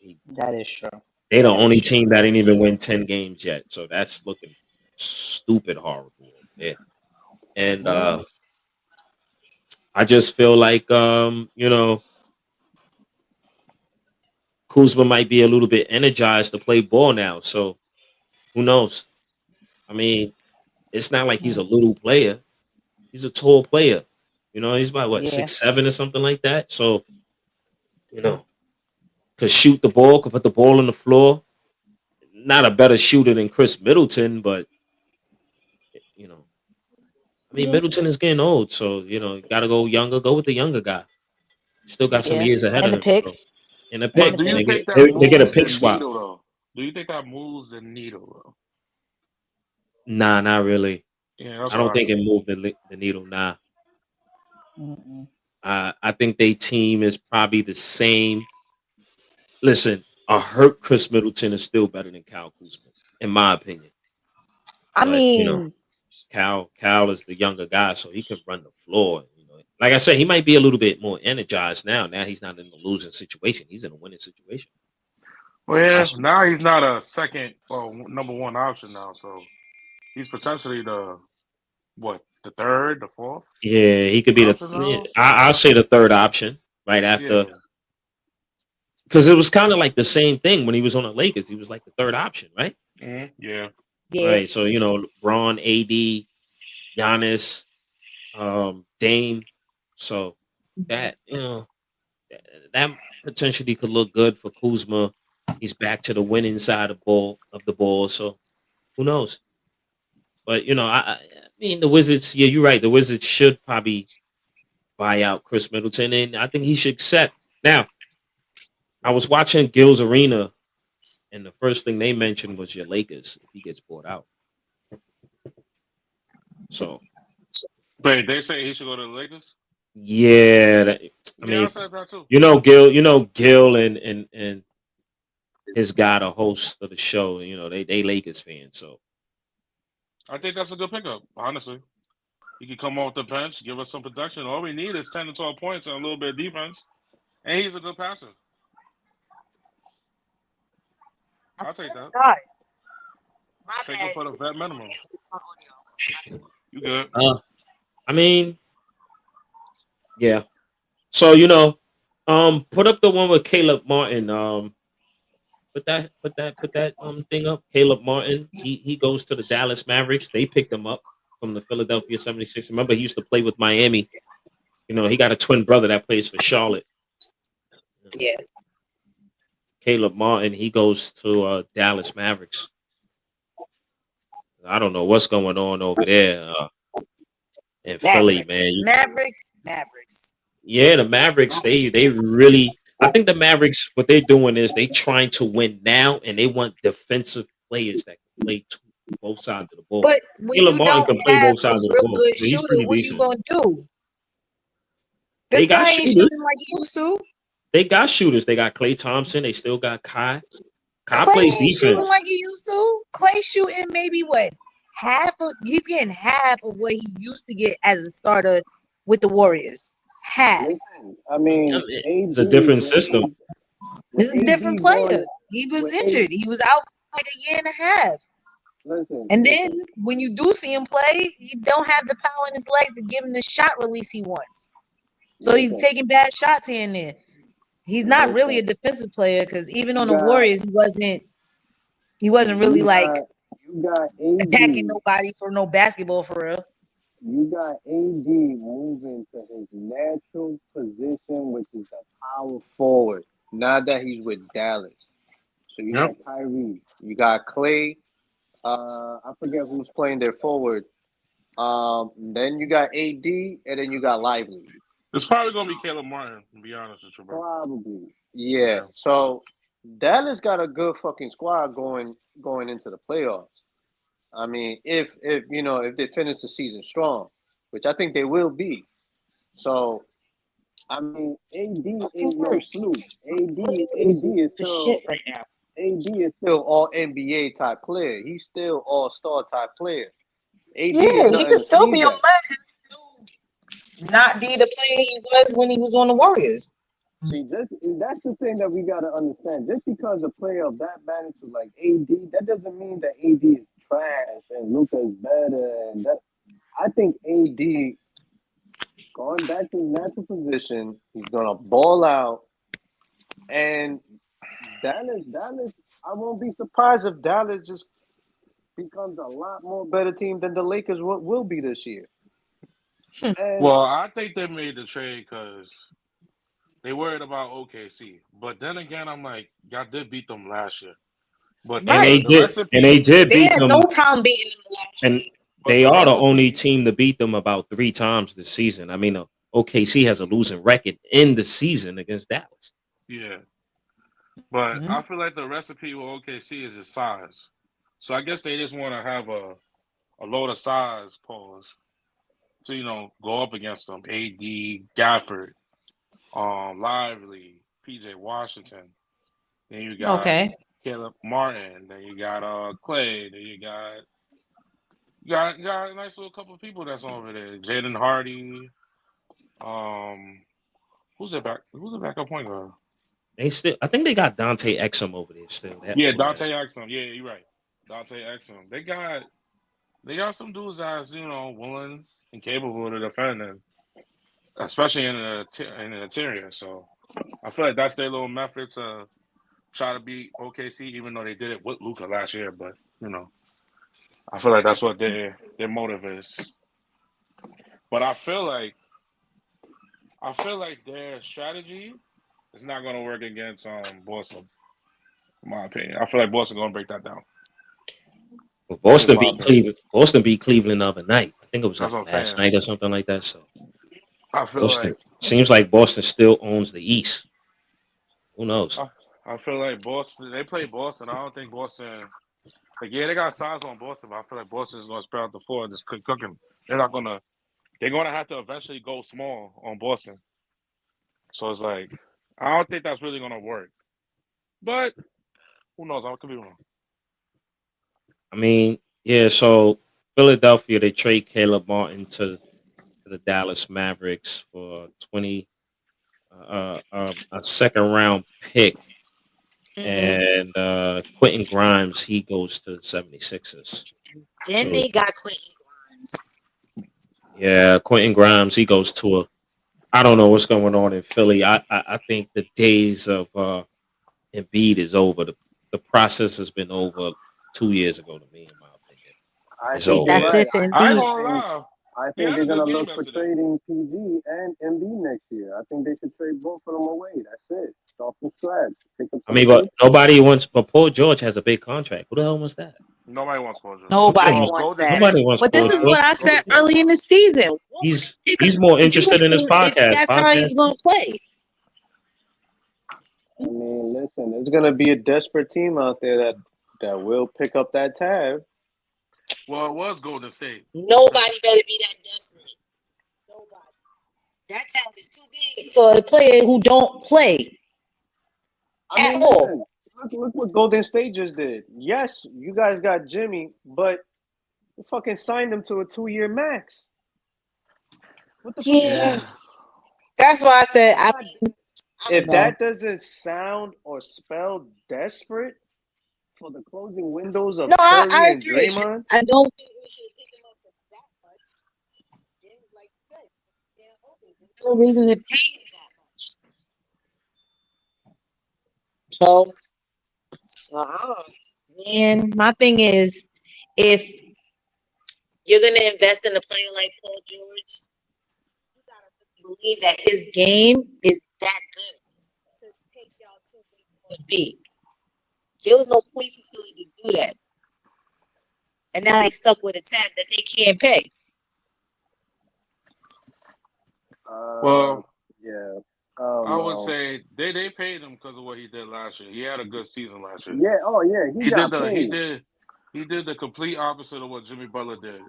now. That is true. They're the That is only true. team that didn't even win 10 games yet. So that's looking stupid horrible. Yeah. And I just feel like Kuzma might be a little bit energized to play ball now. So who knows? I mean, it's not like he's a Mm, little player. He's a tall player. He's about what, yeah. 6'7" or something like that. So, you know, could shoot the ball, could put the ball on the floor. Not a better shooter than Chris Middleton, but you know, I mean, Yeah. Middleton is getting old, so you gotta go younger. Go with the younger guy. Still got some Yeah. years ahead And of the him. So picks. in a And But the pick, do and you they picks. get think that they get a moves pick the swap. needle though? Do you think that moves the needle though? Nah, not really. Yeah, that's I don't what I think it think. moved the needle. Nah, Mm-mm. I think they team is probably the same. Listen, a hurt Chris Middleton is still better than Kyle Kuzma, in my opinion. I But mean, Cal is the younger guy, so he can run the floor. Like I said, he might be a little bit more energized now. Now he's not in a losing situation; he's in a winning situation. Well, yeah, That's now he's not a second or number one option now, so he's potentially the third, the fourth Yeah, he could be option yeah, now. I'll say the third option right after, Yeah, because it was kind of like the same thing when he was on the Lakers. He was like the third option, right? yeah. Yeah. Right. So Braun, AD, Giannis, Dame. So that that potentially could look good for Kuzma. He's back to the winning side of the ball. So who knows? But I mean the Wizards. Yeah, you're right. The Wizards should probably buy out Chris Middleton, and I think he should accept. Now, I was watching Gil's Arena, and the first thing they mentioned was your Lakers if he gets bought out. So But they say he should go to the Lakers. yeah, I Yeah, I mean, said that too. Gil, and his guy, the host of the show. They Lakers fans. So I think that's a good pickup. Honestly, he could come off the bench, give us some production. All we need is 10 to 12 points and a little bit of defense, and he's a good passer. I I'll swear take to that. God. My Take him bad. for the vet minimum. It's my audio. You good? I mean, yeah. So put up the one with Caleb Martin. Put that thing up. Caleb Martin. He goes to the Dallas Mavericks. They picked him up from the Philadelphia 76. Remember, he used to play with Miami. He got a twin brother that plays for Charlotte. Yeah. Caleb Martin. He goes to Dallas Mavericks. I don't know what's going on over there in Philly, Mavericks. man. Mavericks. Yeah, the Mavericks, they really I think the Mavericks, what they're doing is they trying to win now and they want defensive players that can play both sides of the ball. But when Caleb you Martin don't can play have both a sides of the real ball. good So he's shooter, pretty what are you decent. gonna do? They This got guy ain't shooters. shooting like he used to. They got shooters. They got Klay Thompson. They still got Kai. Kai Clay plays ain't shooting defense. like he used to. Clay shooting maybe what he's getting half of what he used to get as a starter with the Warriors. Half. Listen, I Yeah, mean, it's a different system. With This is a different AD player. going He was with AD, injured. He was out for like a year and a half. Listen, And listen. then when you do see him play, he don't have the power in his legs to give him the shot release he wants. So he's Listen, taking bad shots here and there. He's not really a listen. defensive player because even You on the got Warriors, he wasn't really you like got you got attacking AD. nobody for no basketball for real. You got AD moving to his natural position, which is a Power forward. Now that he's with Dallas. So you Yep. got Kyrie. You got Clay. I forget who's playing there forward. Then you got AD, and then you got Lively. It's probably gonna be Caleb Martin, to be honest with you, bro. probably. Yeah. Yeah. So Dallas got a good fucking squad going into the playoffs. I mean, if if they finish the season strong, which I think they will be. So I mean, AD Fucking ain't no worse. fluke. AD Is is the still shit right now. AD is still still all NBA type player. He's still all star type player. AD is Yeah, he nothing could to still be sneeze on at. legs and still not be the player he was when he was on the Warriors. see that's the thing that we gotta understand. Just because a player of that magnitude like AD, that doesn't mean that AD is trash and Luka is better and that I think AD going back to his natural position, He's gonna ball out, and Dallas, I won't be surprised if Dallas just becomes a lot more better team than the Lakers will be this year. and Well, I think they made the trade because they worried about OKC. But then again, I'm like, y'all did beat them last year. But And they Right. the did, and they recipe, did They beat had them, no problem beating him last and year. but they the are the only recipe, team to beat them about 3 times this season. I mean, OKC has a losing record in the season against Dallas. yeah. But Mhm. I feel like the recipe with OKC is his size. So I guess they just want to have a load of size pause to go up against them. AD, Gafford, Lively, PJ Washington. Then you got Okay. Caleb Martin. Then you got Clay. Then you got a nice little couple of people that's over there. Jaden Hardy. Um, who's the backup point guard? I think they got Dante Exum over there still. That Yeah, old Dante ass. Exum. Yeah, you're right. Dante Exum. They got some dudes that's willing and capable to defend, and especially in the interior. So I feel like that's their little method to try to beat OKC, even though they did it with Luka last year. But I feel like that's what their motive is. But I feel like their strategy is not going to work against Boston, in my opinion. I feel like Boston going to break that down. Well, In Boston my beat opinion, Cleveland. Boston beat Cleveland the other night. I think it was that's like what I'm last saying. night or something like that. So I feel Boston like seems like Boston still owns the East. Who knows? I, I feel like Boston. They play Boston. I don't think Boston. Like, yeah, they got size on Boston, but I feel like Boston is going to spread out the floor and just cook them. They're not going to. They're going to have to eventually go small on Boston. So it's like I don't think that's really going to work. But who knows? I could be wrong. I mean, yeah. So Philadelphia, they trade Caleb Martin to the Dallas Mavericks for a second round pick, Hmm. and Quentin Grimes, he goes to the 76ers. Then So they got Quentin Grimes. yeah, Quentin Grimes, he goes to a. I don't know what's going on in Philly. I think the days of Embiid is over. The process has been over 2 years ago to me, in my opinion. I It's think over you're That's with. right. it for I ain't I Embiid. gonna think lie. I He think had they're a good gonna game look for yesterday. trading PG and MB next year. I think they should trade both of them away. That's it. Start from scratch. Pick up I some mean, but picks. nobody wants. But Paul George has a big contract. Who the hell wants that? Nobody wants Paul George. Nobody Nobody wants. wants Golden that. State. Nobody wants But Paul this is George. what I Golden said State early in wants the season. What would He's it he's more interested in his if podcast. that's how he's going to play? I mean, listen, there's gonna be a desperate team out there that will pick up that tab. him. Well, it was Golden State. Nobody better be that desperate. Nobody. That talent is too big for a player who don't play I at mean, all. listen. Look what Golden State just did. Yes, you guys got Jimmy, but you fucking signed him to a 2-year max. What the fuck is Yeah, that? Yeah. that's why I said If I don't if know. that doesn't sound or spell desperate for the closing windows of No, I Curry and agree. Draymond. I don't think we should pick him up for that much. James, like you said, they're open. There's no reason to pay him that much. So, man, my thing is, if you're gonna invest in a player like Paul George, you gotta believe that his game is that good to take y'all to where you want to be. There was no point for Philly to do that, and now they stuck with a tab that they can't pay. Well, Yeah. I would No. say they paid him because of what he did last year. He had a good season last year. Yeah. Oh, yeah. He He did got the he paid, did he did the complete opposite of what Jimmy Butler did.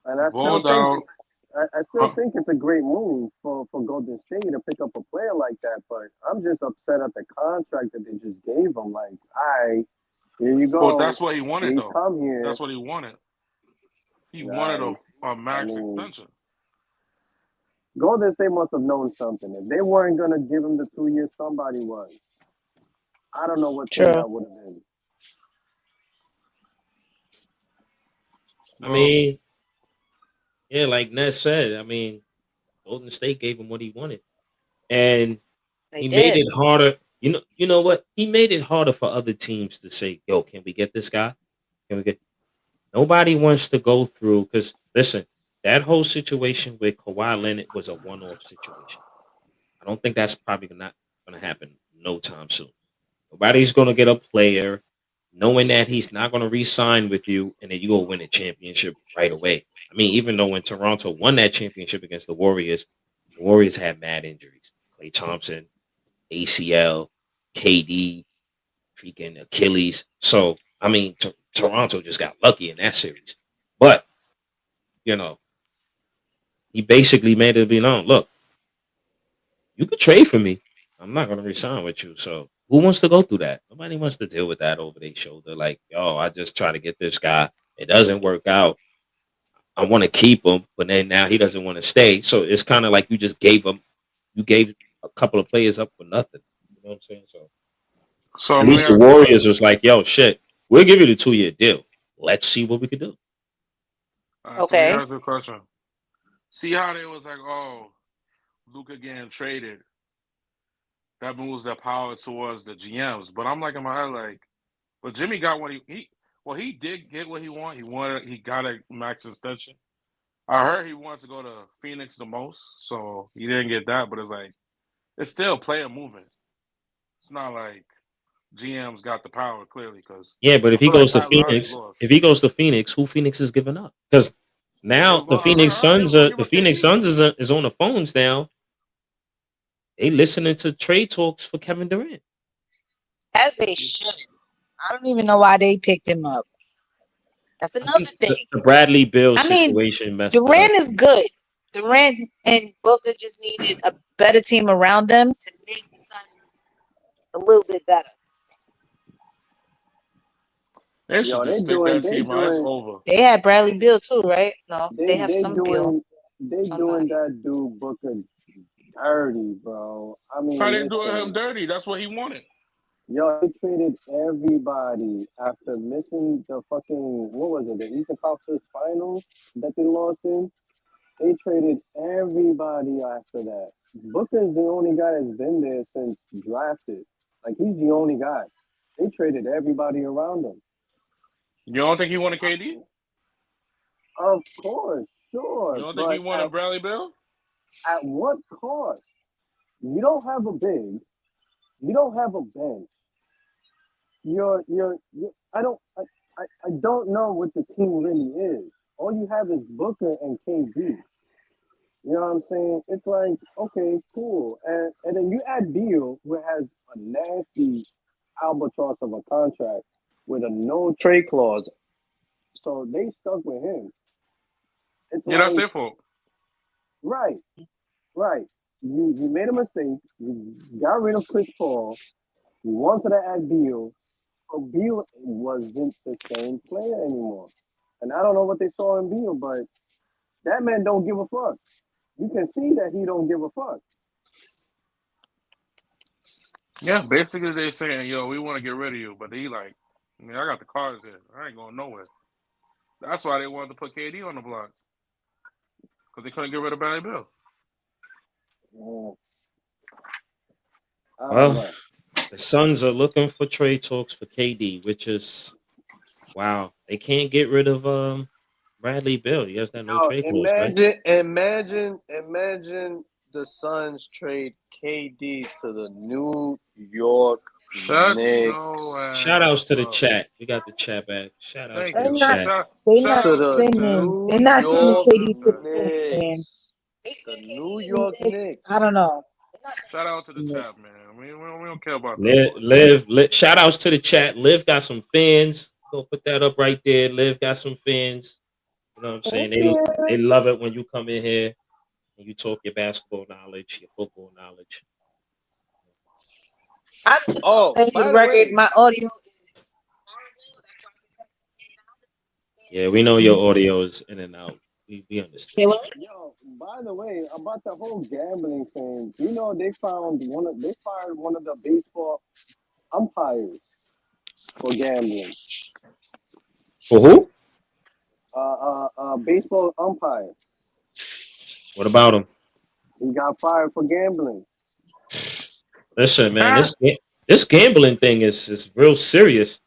and He I still balled think out. it's. I still think it's a great move for Golden State to pick up a player like that, but I'm just upset at the contract that they just gave him. Like, all right, here you Well, go. that's what he wanted Please though. come here. That's what he wanted. He wanted Nice. a I max mean, extension. Golden State must have known something. If they weren't gonna give him the 2 years, somebody was. I don't know what team True. that would have been. I Well, mean, yeah, like Ness said, I mean, Golden State gave him what he wanted, and They he made did. it harder. You know what? He made it harder for other teams to say, "Yo, can we get this guy? Can we get?" Nobody wants to go through because listen, that whole situation with Kawhi Leonard was a one-off situation. I don't think that's probably not going to happen no time soon. Nobody's going to get a player knowing that he's not going to re-sign with you, and then you go win a championship right away. I mean, even though when Toronto won that championship against the Warriors had mad injuries. Klay Thompson, ACL, KD, freaking Achilles. So I mean, Toronto just got lucky in that series. But you know, he basically made it be known. Look, you could trade for me. I'm not going to resign with you. So who wants to go through that? Nobody wants to deal with that over their shoulder. Like, yo, I just try to get this guy. It doesn't work out. I want to keep him, but then now he doesn't want to stay. So it's kind of like you just gave him. You gave a couple of players up for nothing. You know what I'm saying? So so at let me least the ask you a Warriors question. was like, yo, shit, we'll give you the 2 year deal. Let's see what we could do. All right, so let me Okay. ask you a question. See how they was like, oh, Luka getting traded. That moves the power towards the GMs. But I'm like in my head, like, but Jimmy got what he did get what he wanted. He got a max extension. I heard he wanted to go to Phoenix the most, so he didn't get that. But it's like it's still player movement. It's not like GM's got the power clearly because Yeah, but I feel like Pat Riley lost. If he goes to Phoenix, who Phoenix is giving up? Because now I heard they was gonna give The up Phoenix KD. Suns is on the phones now. They listening to trade talks for Kevin Durant. As they should. I don't even know why they picked him up. That's I another think thing. the Bradley Bill I mean, situation messed it up. Durant is good. Durant and Booker just needed a better team around them to make the Suns a little bit better. They should Yo, they just take doing, that they team out. It's doing, over. They had Bradley Beal too, right? No, they they have they some Beal. doing, they doing Somebody. that dude Booker dirty, bro. I How mean, they doing him listen, dirty? That's what he wanted. yo, they traded everybody after missing the fucking what was it, the Eastern Conference Finals that they lost in. They traded everybody after that. Booker's the only guy that's been there since drafted. Like he's the only guy. They traded everybody around him. You don't think he wanted KD? Of course, You sure, don't think he but wanted Bradley Bill? at what cost? You don't have a big. You don't have a bench. I don't know what the team really is. All you have is Booker and KD. You know what I'm saying? It's like, okay, cool. And then you add Beal, who has a nasty albatross of a contract with a no trade clause. So they stuck with him. It's Yeah, that's like, their fault. right, right. You made a mistake. You got rid of Chris Paul. You wanted to add Beal. So Beal wasn't the same player anymore. And I don't know what they saw in Beal, but that man don't give a fuck. You can see that he don't give a fuck. Yeah, basically they're saying, yo, we want to get rid of you, but he like I mean, I got the cards here. I ain't going nowhere. That's why they wanted to put KD on the block because they couldn't get rid of Bradley Bill. I don't Well, know. the Suns are looking for trade talks for KD, which is wow. They can't get rid of Bradley Bill. He has that no Yo, trade clause, right? imagine the Suns trade KD to the New York Shut Knicks. your Shout ass outs to the up. chat. We got the chat back. Shout outs Thank to the They're you. not. chat. Shout, They're shout not To out to the the chat. sending. New They're not sending York KD to the Knicks, man. Knicks. The New The York Knicks. Knicks. I don't know. Shout out to the chat, Knicks. man. We don't care about them Live, boys. live, live. Shout outs to the chat. Liv got some fans. Go put that up right there. Liv got some fans. You know what I'm saying? Thank you. They love it when you come in here and you talk your basketball knowledge, your football knowledge. I Oh, say for by the the record, way, my audio is Yeah, we know your audio is in and out. We say understand. what? Yo, by the way, about the whole gambling thing, you know they fired one of the baseball umpires for gambling. For who? Baseball umpire. What about him? He got fired for gambling. Listen, man, Huh? this gambling thing is real serious.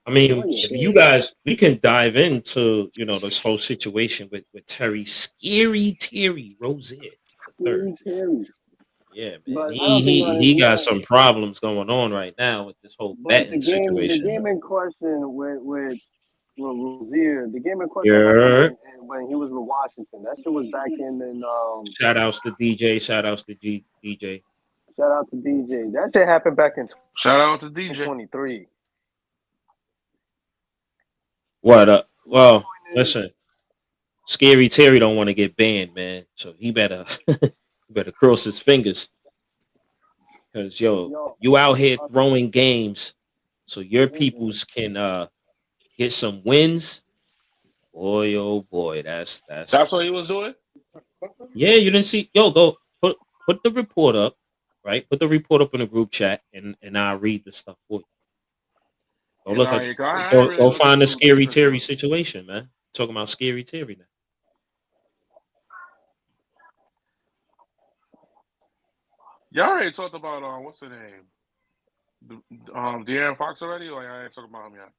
I mean, Oh yeah, you Shit. guys, we can dive into this whole situation with Terry, scary Terry Rozier the third. Steve Perry. Yeah, man, But I he don't think he on he his got name. some problems going on right now with this whole But betting the situation. game in question with Rozier, the game in question happened Yeah, when he was with Washington. That shit was back in shout outs to DJ, shout outs to DJ. shout out to DJ. That that shit happened back in Shout out to DJ. 2023. What? Well, is, listen, scary Terry don't want to get banned, man. So he better he better cross his fingers. Cause yo, you out here uh, throwing games so your mm-mm. peoples can get some wins. Boy, oh boy, that's That's what he was doing? yeah. You didn't see go put the report up, right? Put the report up in the group chat, and I'll read the stuff for you. Go You look know, at I ain't really go looking find the too deep scary into Terry it. situation, man. Talking about scary Terry now. Y'all already talked about what's the name? De'Aaron Fox already, or y'all ain't talking about him yet?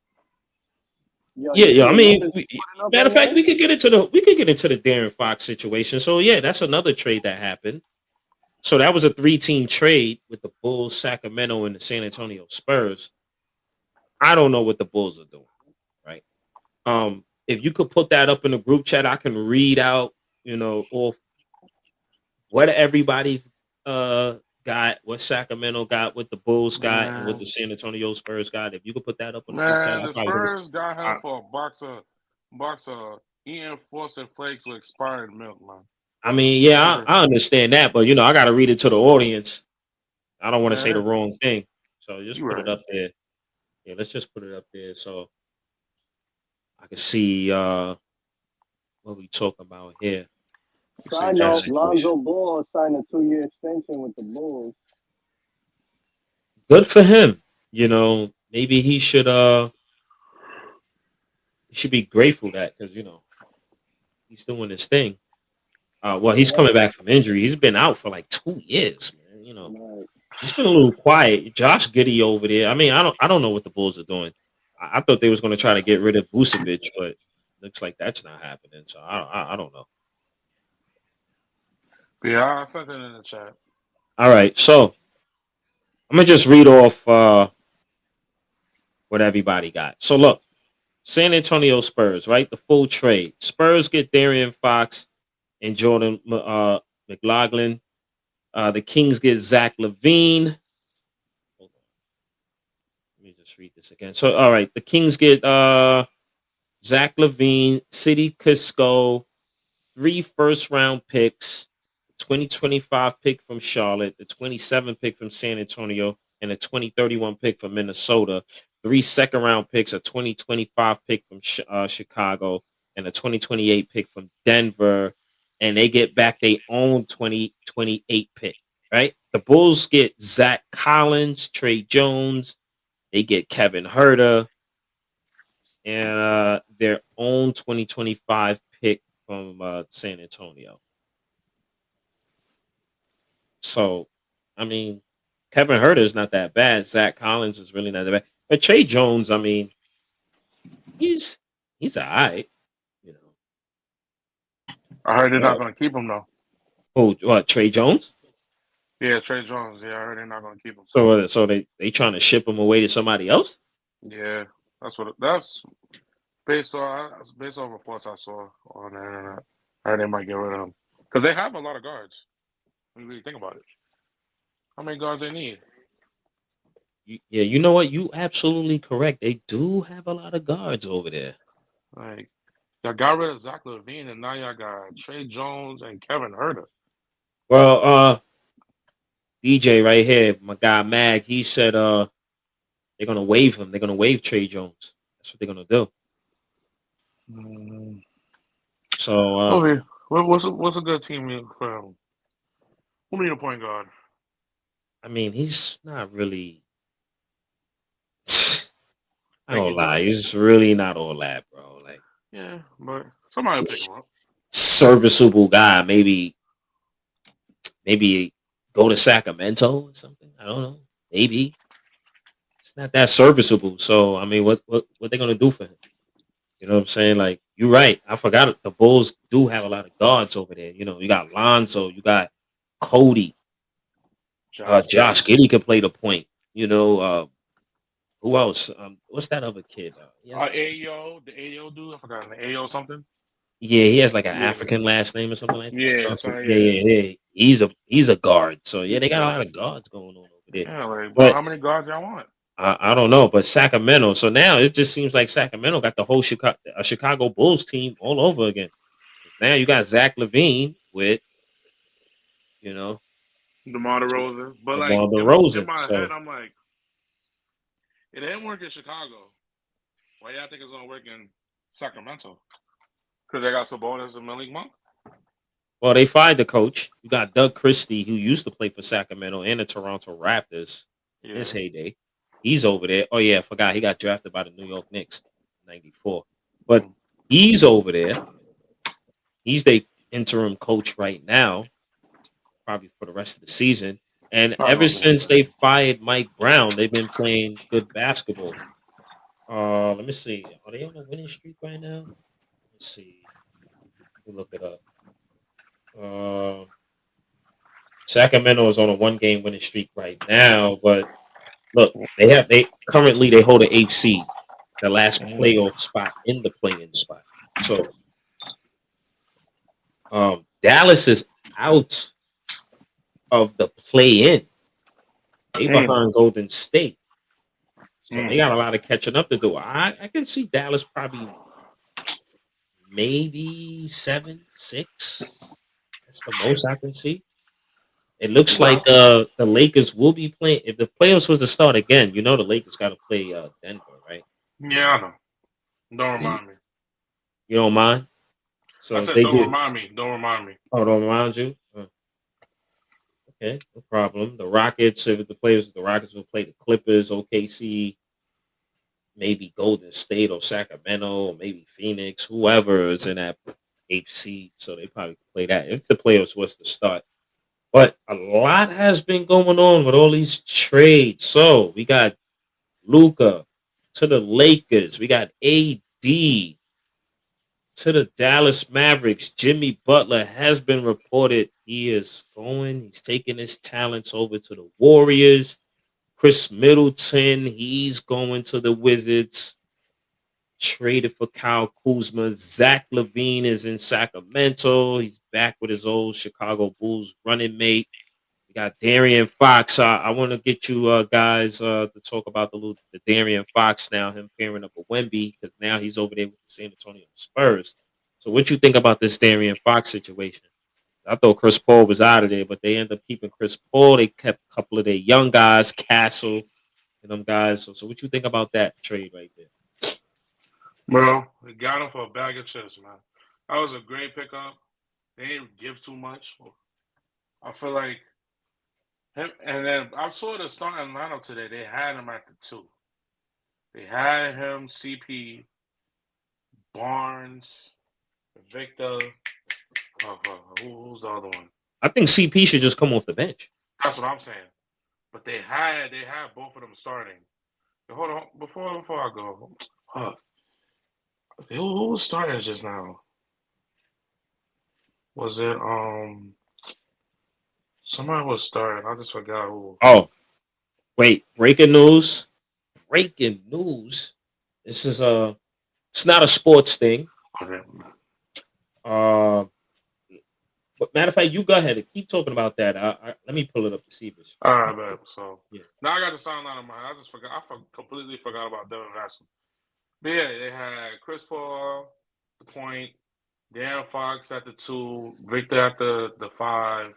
Yo, Yeah, you yeah. see I the mean, numbers he's putting up matter right of fact, now? we could get into the Darren Fox situation. So yeah, that's another trade that happened. So that was a 3-team trade with the Bulls, Sacramento, and the San Antonio Spurs. I don't know what the Bulls are doing, right? If you could put that up in the group chat, I can read out, or what everybody uh got, what Sacramento got, what the Bulls got, and what Man, the San Antonio Spurs got. If you could put that up in the group chat, man, I the probably would. Spurs got him for a box of Ian Forster flakes with expired milk, man. I mean, yeah, Remember, I understand that, but I got to read it to the audience. I don't want to say the man, wrong thing, so just you put it right. up there. Yeah, let's just put it up there so I can see what we talk about here Side with that note, Appreciate it. situation. Lonzo Ball signed a 2-year extension with the Bulls. Good for him. Maybe he should be grateful that because he's doing his thing. Well, he's Yeah, coming back from injury. He's been out for like 2 years, man. right. He's been a little quiet. Josh Giddey over there. I mean, I don't know what the Bulls are doing. I thought they was going to try to get rid of Vucevic, but looks like that's not happening. So I don't know. But yeah, I sent it in the chat. All right, so I'm gonna just read off what everybody got. So look, San Antonio Spurs, right? The full trade. Spurs get Darian Fox and Jordan McLaughlin. The Kings get Zach Lavine. Hold on, let me just read this again. So all right, the Kings get Zach Lavine, City Cusco, 3 first-round picks, 2025 pick from Charlotte, the 27 pick from San Antonio, and a 2031 pick from Minnesota. 3 second-round picks, a 2025 pick from Chicago, and a 2028 pick from Denver. And they get back their own 2028 pick, right? The Bulls get Zach Collins, Trey Jones. They get Kevin Herter. and their own 2025 pick from San Antonio. So, I mean, Kevin Herter is not that bad. Zach Collins is really not that bad. But Trey Jones, I mean, he's he's all right. You know, I heard they're not well, going to keep him though. oh, what Trey Jones? Yeah, Trey Jones. Yeah, I heard they're not going to keep him. So they trying to ship him away to somebody else? Yeah, that's based on reports I saw on the internet. I heard they might get rid of him because they have a lot of guards. When you really think about it, how many guards they need? Yeah, you know what? You absolutely correct. They do have a lot of guards over there. Like, y'all got rid of Zach Lavine, and now y'all got Trey Jones and Kevin Herter. Well, DJ right here, my guy Mag, he said they're gonna waive him. They're gonna waive Trey Jones. That's what they're gonna do. Mm. So Okay, what's a good team for him? Who need a point guard? I mean, he's not really. I Think don't he's lie, a he's really not all that, bro. Like yeah, but somebody will pick him up. serviceable guy. Maybe go to Sacramento or something. I don't know. Maybe it's not that serviceable. So I mean, what they gonna do for him? You know what I'm saying? Like you're right. I forgot it. The Bulls do have a lot of guards over there. You know, you got Lonzo, you got Cody, Josh Josh Giddey. Giddey could play the point. You know, who else? What's that other kid? He has like Ayo, the Ayo dude. I forgot the Ayo something. yeah, he has like an Yeah, African last name or something like that. yeah, Johnson. sorry, Yeah, yeah, yeah, yeah. He's a guard. So yeah, they got a yeah, lot of guards going on over there. yeah. Like, bro, But how many guards y'all want? I don't know. But Sacramento. So now it just seems like Sacramento got the whole Chicago Bulls team all over again. Now you got Zach Lavine with you know DeMar DeRozan. But like DeMar in DeRozan. my head, So I'm like, it didn't work in Chicago. Why y'all think it's gonna work in Sacramento? Because they got Sabonis and Malik Monk. well, they fired the coach. You got Doug Christie, who used to play for Sacramento and the Toronto Raptors in his Yeah. heyday. He's over there. Oh yeah, I forgot he got drafted by the New York Knicks in '94. But Mm. he's over there. He's the interim coach right now, probably for the rest of the season. And I don't know ever if it since was they fired Mike Brown, they've been playing good basketball. Let me see. Are they on a winning streak right now? Let's see. Let me look it up. Uh, Sacramento is on a one-game winning streak right now, but look, they currently they hold an eighth seed, the last that. playoff spot in the play-in spot. So Dallas is out of the play-in. They Mm. behind Golden State, so they Mm. got a lot of catching up to do. I can see Dallas probably maybe 7-6. That's the most I can see. It looks like Well, the Lakers will be playing. If the playoffs was to start again, you know the Lakers got to play Denver, right? yeah, I know. Don't You, remind me. you don't mind? I So if said, they don't do, remind me. Don't remind me. oh, don't remind you. Okay, no problem. The Rockets, if the players, the Rockets will play the Clippers, OKC, maybe Golden State or Sacramento, or maybe Phoenix, whoever is in that eighth seed. So they probably could play that if the playoffs was to start. But a lot has been going on with all these trades. So we got Luka to the Lakers. We got AD to the Dallas Mavericks. Jimmy Butler has been reported he is going. He's taking his talents over to the Warriors. Khris Middleton, he's going to the Wizards. Traded for Kyle Kuzma. Zach Lavine is in Sacramento. He's back with his old Chicago Bulls running mate. We got Darian Fox. I want to get you guys to talk about the Darian Fox now, him pairing up with Wemby, because now he's over there with the San Antonio Spurs. So what you think about this Darian Fox situation? I thought Chris Paul was out of there, but they ended up keeping Chris Paul. They kept a couple of their young guys, Castle and them guys. So what you think about that trade right there? Bro, we got him for a bag of chips, man. That was a great pickup. They didn't give too much. I feel like him, and then I saw the starting lineup today. They had him at the two. They had him, CP. Barnes, Victor. Who's the other one? I think CP should just come off the bench. That's what I'm saying. But they had both of them starting. Hold on, before I go, who was starting just now? Was it somebody was starting? I just forgot who. Oh, wait! Breaking news! Breaking news! This is it's not a sports thing. Okay. But matter of fact, you go ahead and keep talking about that. Let me pull it up to see if it's. All right, man. So Yeah. now I got the sound out of mine. I just forgot. Completely forgot about Devin Vassell. But yeah, they had Chris Paul, the point, De'Aaron Fox at the 2, Victor at the 5,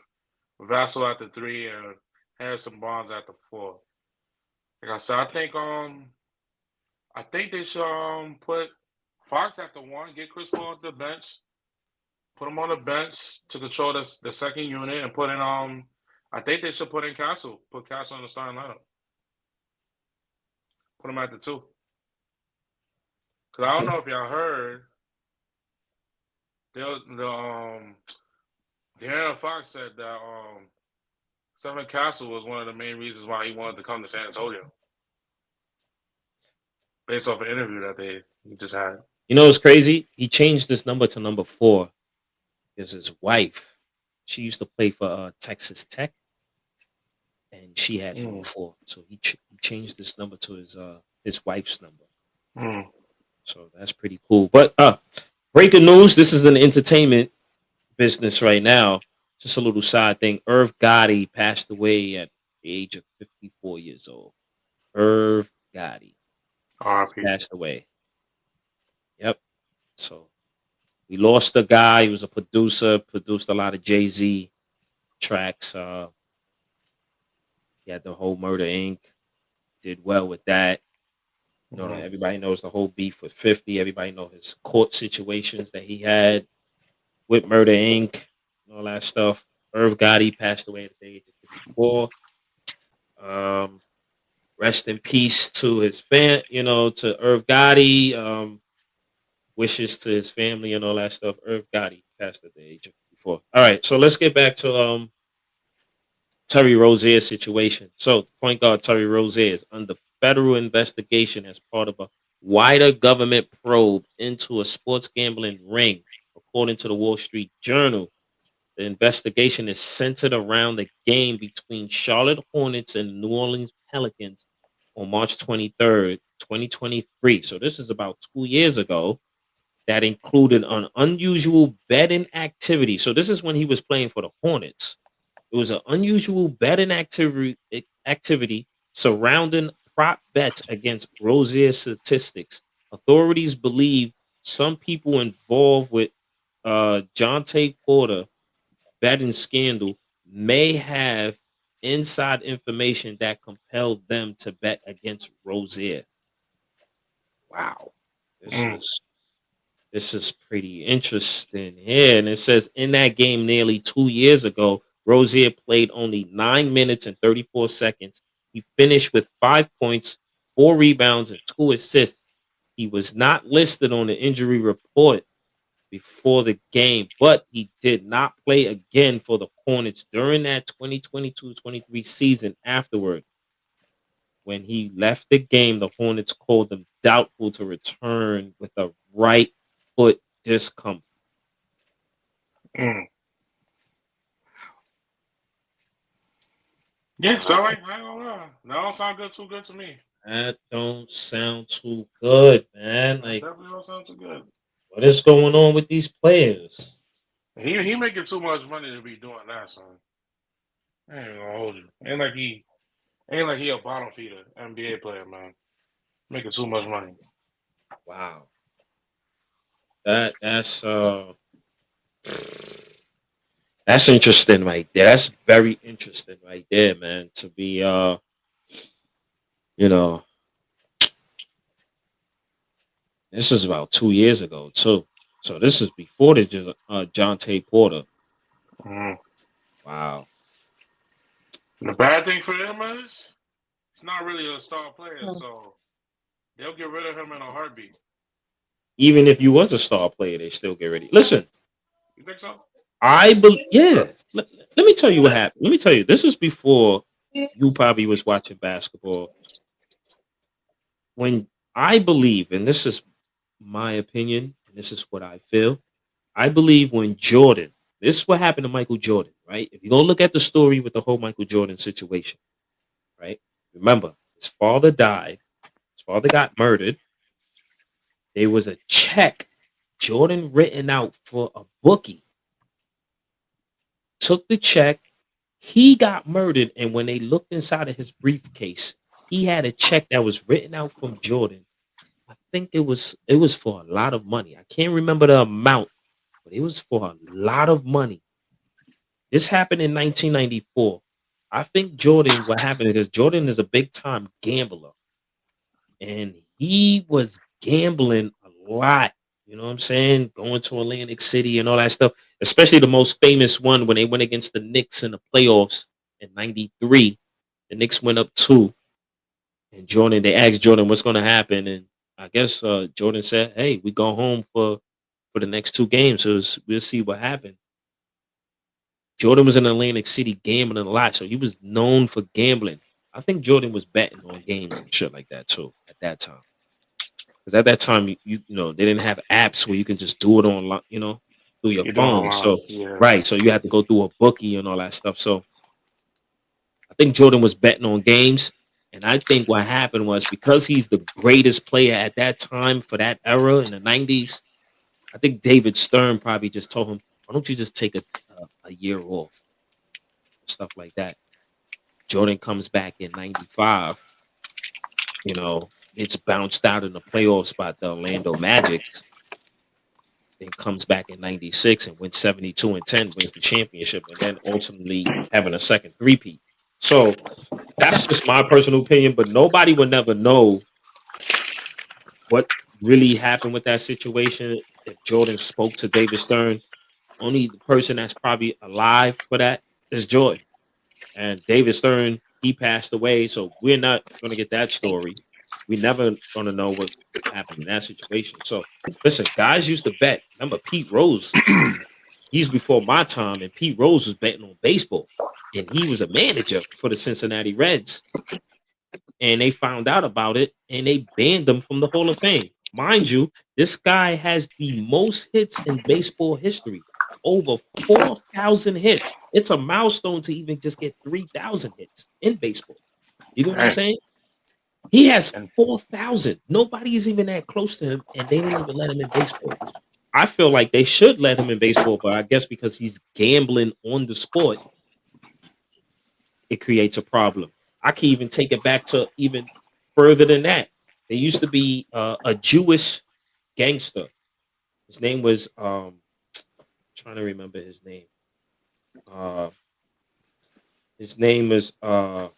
Vassell at the 3, and Harrison Barnes at the 4. Like I said, I think they should put Fox at the 1, get Chris Paul at the bench, put him on the bench to control the second unit, and put in I think they should put in Castle. Put Castle in the starting lineup. Put him at the 2. Cause I don't know if y'all heard. De'Aaron Fox said that Stephen Castle was one of the main reasons why he wanted to come to San Antonio. Based off an interview that he just had. You know, it's crazy. He changed this number to number 4 because his wife, she used to play for Texas Tech, and she had number 4. So he changed this number to his wife's number. So that's pretty cool. But breaking news: this is an entertainment business right now. Just a little side thing. Irv Gotti passed away at the age of 54 years old. Irv Gotti passed away. Yep. So we lost a guy. He was a producer, produced a lot of Jay-Z tracks. He had the whole Murder Inc. Did well with that. You know, everybody knows the whole beef with 50. Everybody knows his court situations that he had with Murder Inc. and all that stuff. Irv Gotti passed away at the age of 54. Rest in peace to his to Irv Gotti. Wishes to his family and all that stuff. Irv Gotti passed at the age of 54. All right, so let's get back to Terry Rozier's situation. So, point guard Terry Rozier is under federal investigation as part of a wider government probe into a sports gambling ring, according to the Wall Street Journal. The investigation is centered around the game between Charlotte Hornets and New Orleans Pelicans on March 23rd, 2023. So this is about 2 years ago. That included an unusual betting activity. So this is when he was playing for the Hornets. It was an unusual betting activity surrounding prop bets against Rozier statistics. Authorities believe some people involved with Jonte Porter betting scandal may have inside information that compelled them to bet against Rozier. Wow. This is pretty interesting here. And it says in that game nearly 2 years ago, Rozier played only 9 minutes and 34 seconds. He finished with 5 points, 4 rebounds, and 2 assists. He was not listed on the injury report before the game, but he did not play again for the Hornets during that 2022-23 season afterward. When he left the game, the Hornets called him doubtful to return with a right foot discomfort. Yeah, so I ain't gonna lie. That don't sound too good to me. That don't sound too good, man. Like, definitely don't sound too good. What is going on with these players? He making too much money to be doing that, son. I ain't gonna hold you. Ain't like he a bottom feeder NBA player, man. Making too much money. Wow. That's interesting right there. That's very interesting right there, man. To be this is about 2 years ago too. So this is before the Jonte Porter. Wow. And the bad thing for him is he's not really a star player, so they'll get rid of him in a heartbeat. Even if you was a star player, they still get ready. Listen, You think so? I believe. Yeah. Let me tell you what happened. Let me tell you. This is before you probably was watching basketball. When I believe, and this is my opinion, and this is what I feel. I believe when Jordan, this is what happened to Michael Jordan, right? If you go look at the story with the whole Michael Jordan situation, right? Remember, his father died. His father got murdered. There was a check Jordan written out for a bookie. Took the check. He got murdered, and when they looked inside of his briefcase, he had a check that was written out from Jordan. I think it was for a lot of money. I can't remember the amount, but it was for a lot of money. This happened in 1994. I think Jordan, what happened is Jordan is a big time gambler, and he was gambling a lot. You know what I'm saying? Going to Atlantic City and all that stuff, especially the most famous one when they went against the Knicks in the playoffs in '93. The Knicks went up two, and Jordan. They asked Jordan what's going to happen, and I guess Jordan said, "Hey, we go home for the next two games, so we'll see what happens." Jordan was in Atlantic City gambling a lot, so he was known for gambling. I think Jordan was betting on games and shit like that too at that time. Because at that time, you know they didn't have apps where you can just do it online, through your You do it phone. online. So Yeah. right, so you had to go through a bookie and all that stuff. So I think Jordan was betting on games, and I think what happened was because he's the greatest player at that time for that era in the '90s. I think David Stern probably just told him, "Why don't you just take a year off, stuff like that." Jordan comes back in '95, gets bounced out in the playoffs by the Orlando Magic, then comes back in '96 and wins 72-10, wins the championship, and then ultimately having a second three-peat. So that's just my personal opinion, but nobody would never know what really happened with that situation if Jordan spoke to David Stern. Only the person that's probably alive for that is Jordan. And David Stern, he passed away, so we're not going to get that story. We're never going to know what happened in that situation. So, listen, guys used to bet. Remember, Pete Rose, he's before my time, and Pete Rose was betting on baseball, and he was a manager for the Cincinnati Reds. And they found out about it, and they banned him from the Hall of Fame. Mind you, this guy has the most hits in baseball history, over 4,000 hits. It's a milestone to even just get 3,000 hits in baseball. You know what I'm Dang. saying? He has And 4,000. Nobody is even that close to him, and they didn't even let him in baseball. I feel like they should let him in baseball, but I guess because he's gambling on the sport, it creates a problem. I can even take it back to even further than that. There used to be a Jewish gangster. His name was trying to remember his name. Uh, his name is I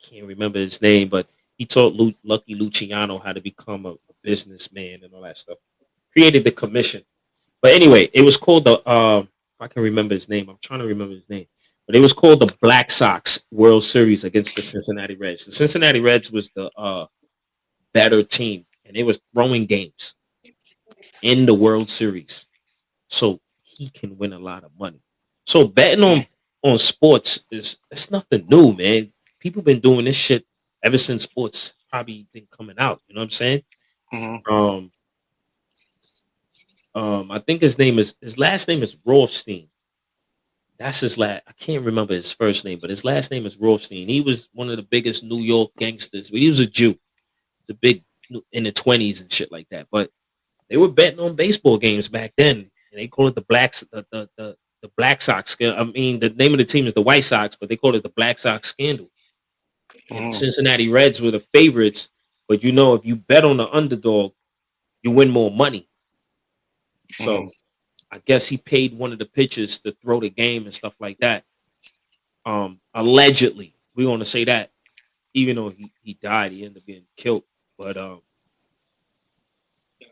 can't remember his name, but he taught Lucky Luciano how to become a businessman and all that stuff. Created the commission. But anyway, it was called the I can remember his name. I'm trying to remember his name. But it was called the Black Sox World Series against the Cincinnati Reds. The Cincinnati Reds was the better team, and they was throwing games in the World Series. So he can win a lot of money. So betting on sports is it's nothing new, man. People been doing this shit ever since sports probably been coming out. You know what I'm saying? mhm. Um, I think his last name is Rothstein. That's his last. I can't remember his first name, but his last name is Rothstein. He was one of the biggest New York gangsters. But he was a Jew, the big in the 20s and shit like that. But they were betting on baseball games back then, and they call it the blacks the Black Sox. I mean, the name of the team is the White Sox, but they call it the Black Sox scandal. And the Mhm. Cincinnati Reds were the favorites, but if you bet on the underdog, you win more money. So Mhm. I guess he paid one of the pitchers to throw the game and stuff like that. Allegedly, we want to say that, even though he died, he ended up getting killed. But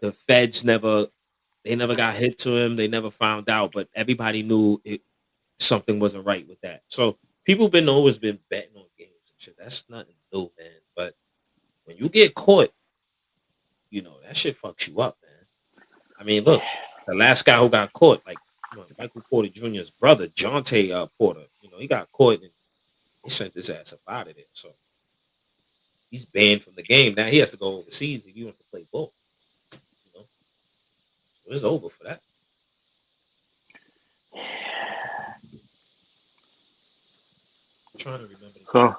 the feds never got hit to him. They never found out, but everybody knew something wasn't right with that. So people been always been betting on games and shit. That's nothing new, man. But when you get caught, that shit fucks you up, man. I mean, look, the last guy who got caught, like Michael Porter Jr.'s brother, Jonte Porter, he got caught and they sent his ass up out of there. So he's banned from the game. Now he has to go overseas if he wants to play ball. So it's over for that. I'm trying to remember.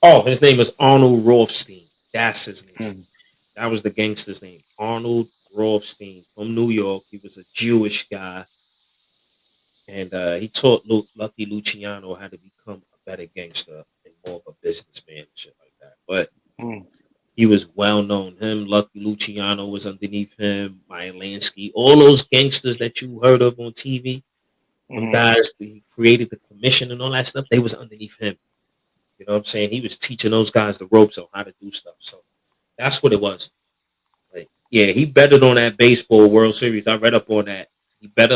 Oh, his name is Arnold Rothstein. That's his name. That was the gangster's name. Arnold Rothstein from New York. He was a Jewish guy. And he taught Lucky Luciano how to become a better gangster and more of a businessman and shit like that. But he was well known. Him, Lucky Luciano was underneath him. Maya Lansky, all those gangsters that you heard of on TV, them guys, he created the commission and all that stuff, they was underneath him. You know what I'm saying? He was teaching those guys the ropes on how to do stuff. So that's what it was. Like, yeah, he betted on that baseball World Series. I read up on that. He bet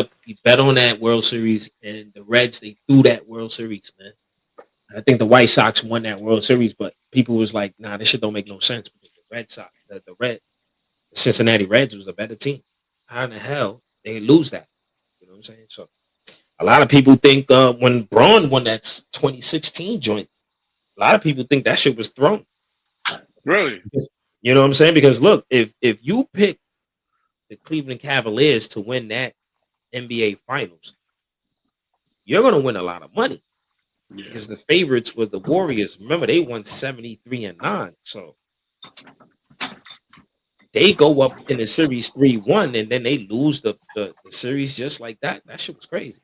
on that World Series, and the Reds, they threw that World Series, man. I think the White Sox won that World Series, but people was like, nah, this shit don't make no sense because the Red Sox, the Cincinnati Reds was a better team. How in the hell they lose that? You know what I'm saying? So a lot of people think when Braun won that 2016 joint, a lot of people think that shit was thrown. Really? You know what I'm saying? Because look, if you pick the Cleveland Cavaliers to win that NBA Finals, you're gonna win a lot of money. Yeah. Because the favorites were the Warriors. Remember, they won 73-9. So they go up in the series 3-1, and then they lose the series just like that. That shit was crazy.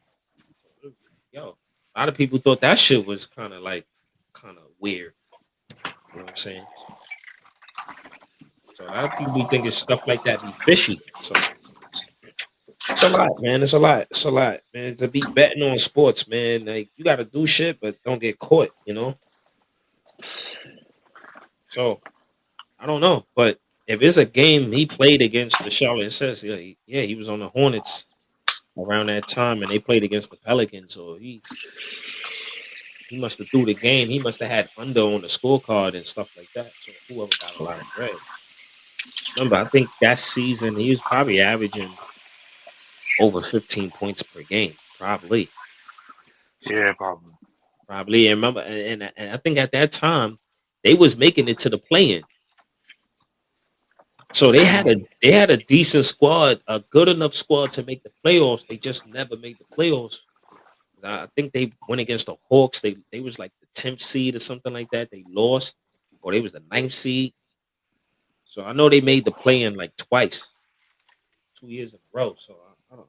Yo, a lot of people thought that shit was kind of weird. You know what I'm saying? So a lot of people be thinking stuff like that be fishy. So it's a lot, man. It's a lot. It's a lot, man. To be betting on sports, man. Like you got to do shit, but don't get caught. So I don't know, but if it's a game he played against the Charlotte, it says he was on the Hornets around that time, and they played against the Pelicans. So he must have threw the game. He must have had under on the scorecard and stuff like that. So whoever got a lot of bread. Remember, I think that season he was probably averaging over 15 points per game, probably. Yeah, probably. Probably. And remember, and I think at that time they was making it to the play-in. So they had a decent squad, a good enough squad to make the playoffs. They just never made the playoffs. I think they went against the Hawks. They was like the 10th seed or something like that. They lost, or they was the 9th seed. So I know they made the play-in like twice, 2 years in a row. So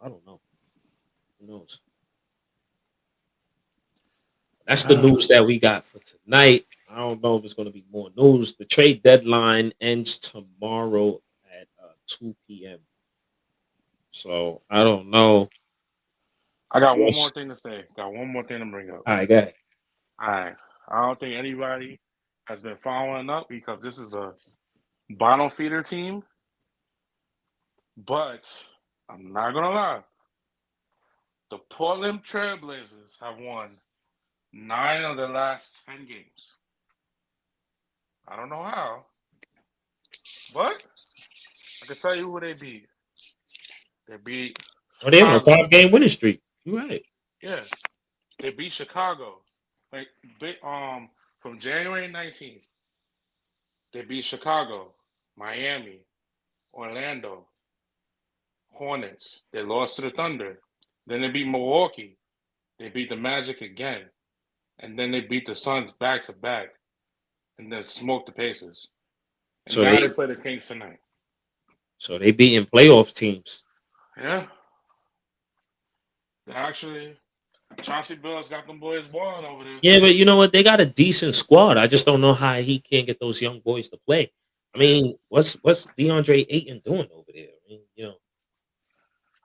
I don't know. Who knows? That's the news that we got for tonight. I don't know if it's going to be more news. The trade deadline ends tomorrow at 2 p.m. So I don't know. I got one more thing to say. Got one more thing to bring up. All right, go ahead. All right. I don't think anybody has been following up because this is a bottom feeder team. But I'm not going to lie. The Portland Trailblazers have won 9 of the last 10 games. I don't know how, but I can tell you who they beat. They beat Oh, they on a 5-game winning streak. You're right. Yeah. They beat Chicago. From January 19th, they beat Chicago, Miami, Orlando, Hornets. They lost to the Thunder. Then they beat Milwaukee. They beat the Magic again. And then they beat the Suns back-to-back. And then smoked the Pacers. And So now they play the Kings tonight. So they beating playoff teams. Yeah. Actually, Chauncey Billups got them boys balling over there. Yeah, but you know what? They got a decent squad. I just don't know how he can't get those young boys to play. I mean, what's DeAndre Ayton doing over there? I mean,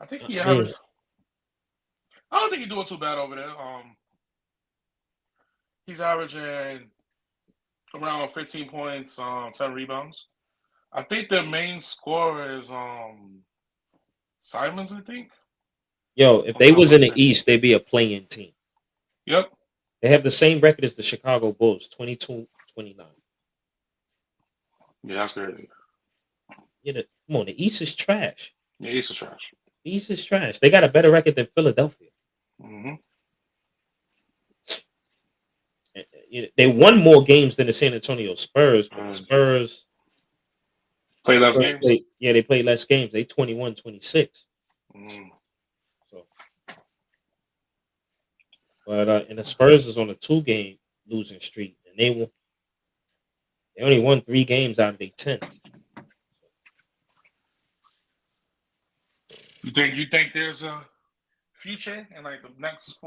I think he averaged. I don't think he's doing too bad over there. He's averaging around 15 points, 10 rebounds. I think their main scorer is Simons, I think. Yo, if they was in the East, they'd be a playing team. Yep. They have the same record as the Chicago Bulls, 22-29. Yeah, that's crazy. Come on, the East is trash. Yeah, East is trash. The East is trash. They got a better record than Philadelphia. Mm-hmm. They won more games than the San Antonio Spurs, but the Spurs play less games. They played less games. They 21-26. So, but and the Spurs is on a 2-game losing streak, and they only won 3 games out of their 10. You think there's a future in like the next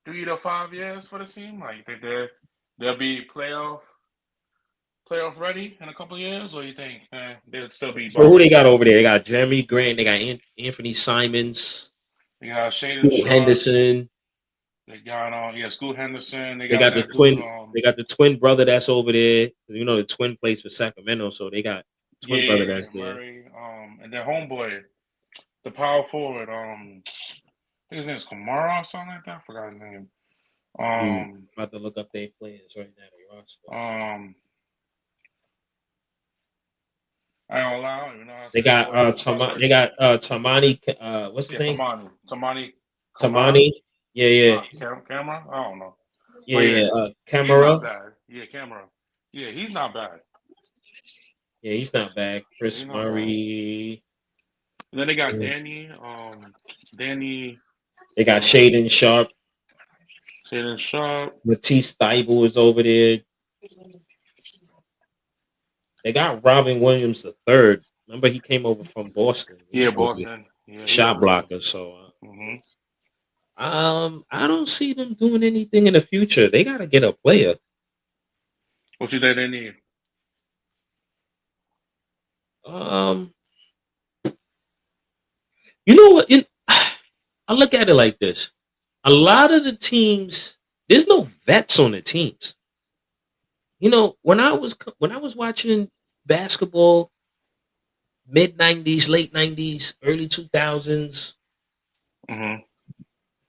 3 to 5 years for the team? Like, you think they'll be playoff ready in a couple of years, or you think they'll still be? So who they got over there? They got Jeremy Grant. They got Anthony Simons. They got Scoot Henderson. They got Scoot Henderson. They got the twin. They got the twin brother that's over there. You know the twin plays for Sacramento, so they got twin brother that's there. Murray, and their homeboy, the power forward. I think his name is Kamara or something like that. I forgot his name. I'm about to look up their players right now. Their roster. I don't allow. You know, they got Tamani. What's his name? Tamani. Yeah. Camera. I don't know. Yeah. Camera. Camera. Yeah, he's not bad. Yeah, he's not bad. Khris Murray. And then they got Danny. Danny. They got Shaden Sharp. Matisse Thybulle is over there. They got Robin Williams III. Remember, he came over from Boston. Boston. Shot blocker. So, I don't see them doing anything in the future. They got to get a player. What you think they need? You know what? I look at it like this. A lot of the teams, there's no vets on the teams. You know, when I was watching basketball, mid 90s, late 90s, early 2000s,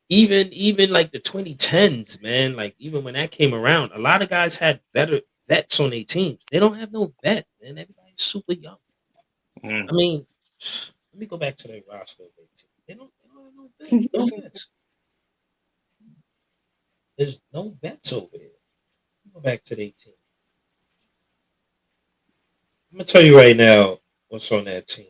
even like the 2010s, man, like even when that came around, a lot of guys had better vets on their teams. They don't have no vet, man. Everybody's super young. I mean, let me go back to their roster. They don't have no vets. There's no vets over there. Go back to their team. I'm gonna tell you right now what's on that team.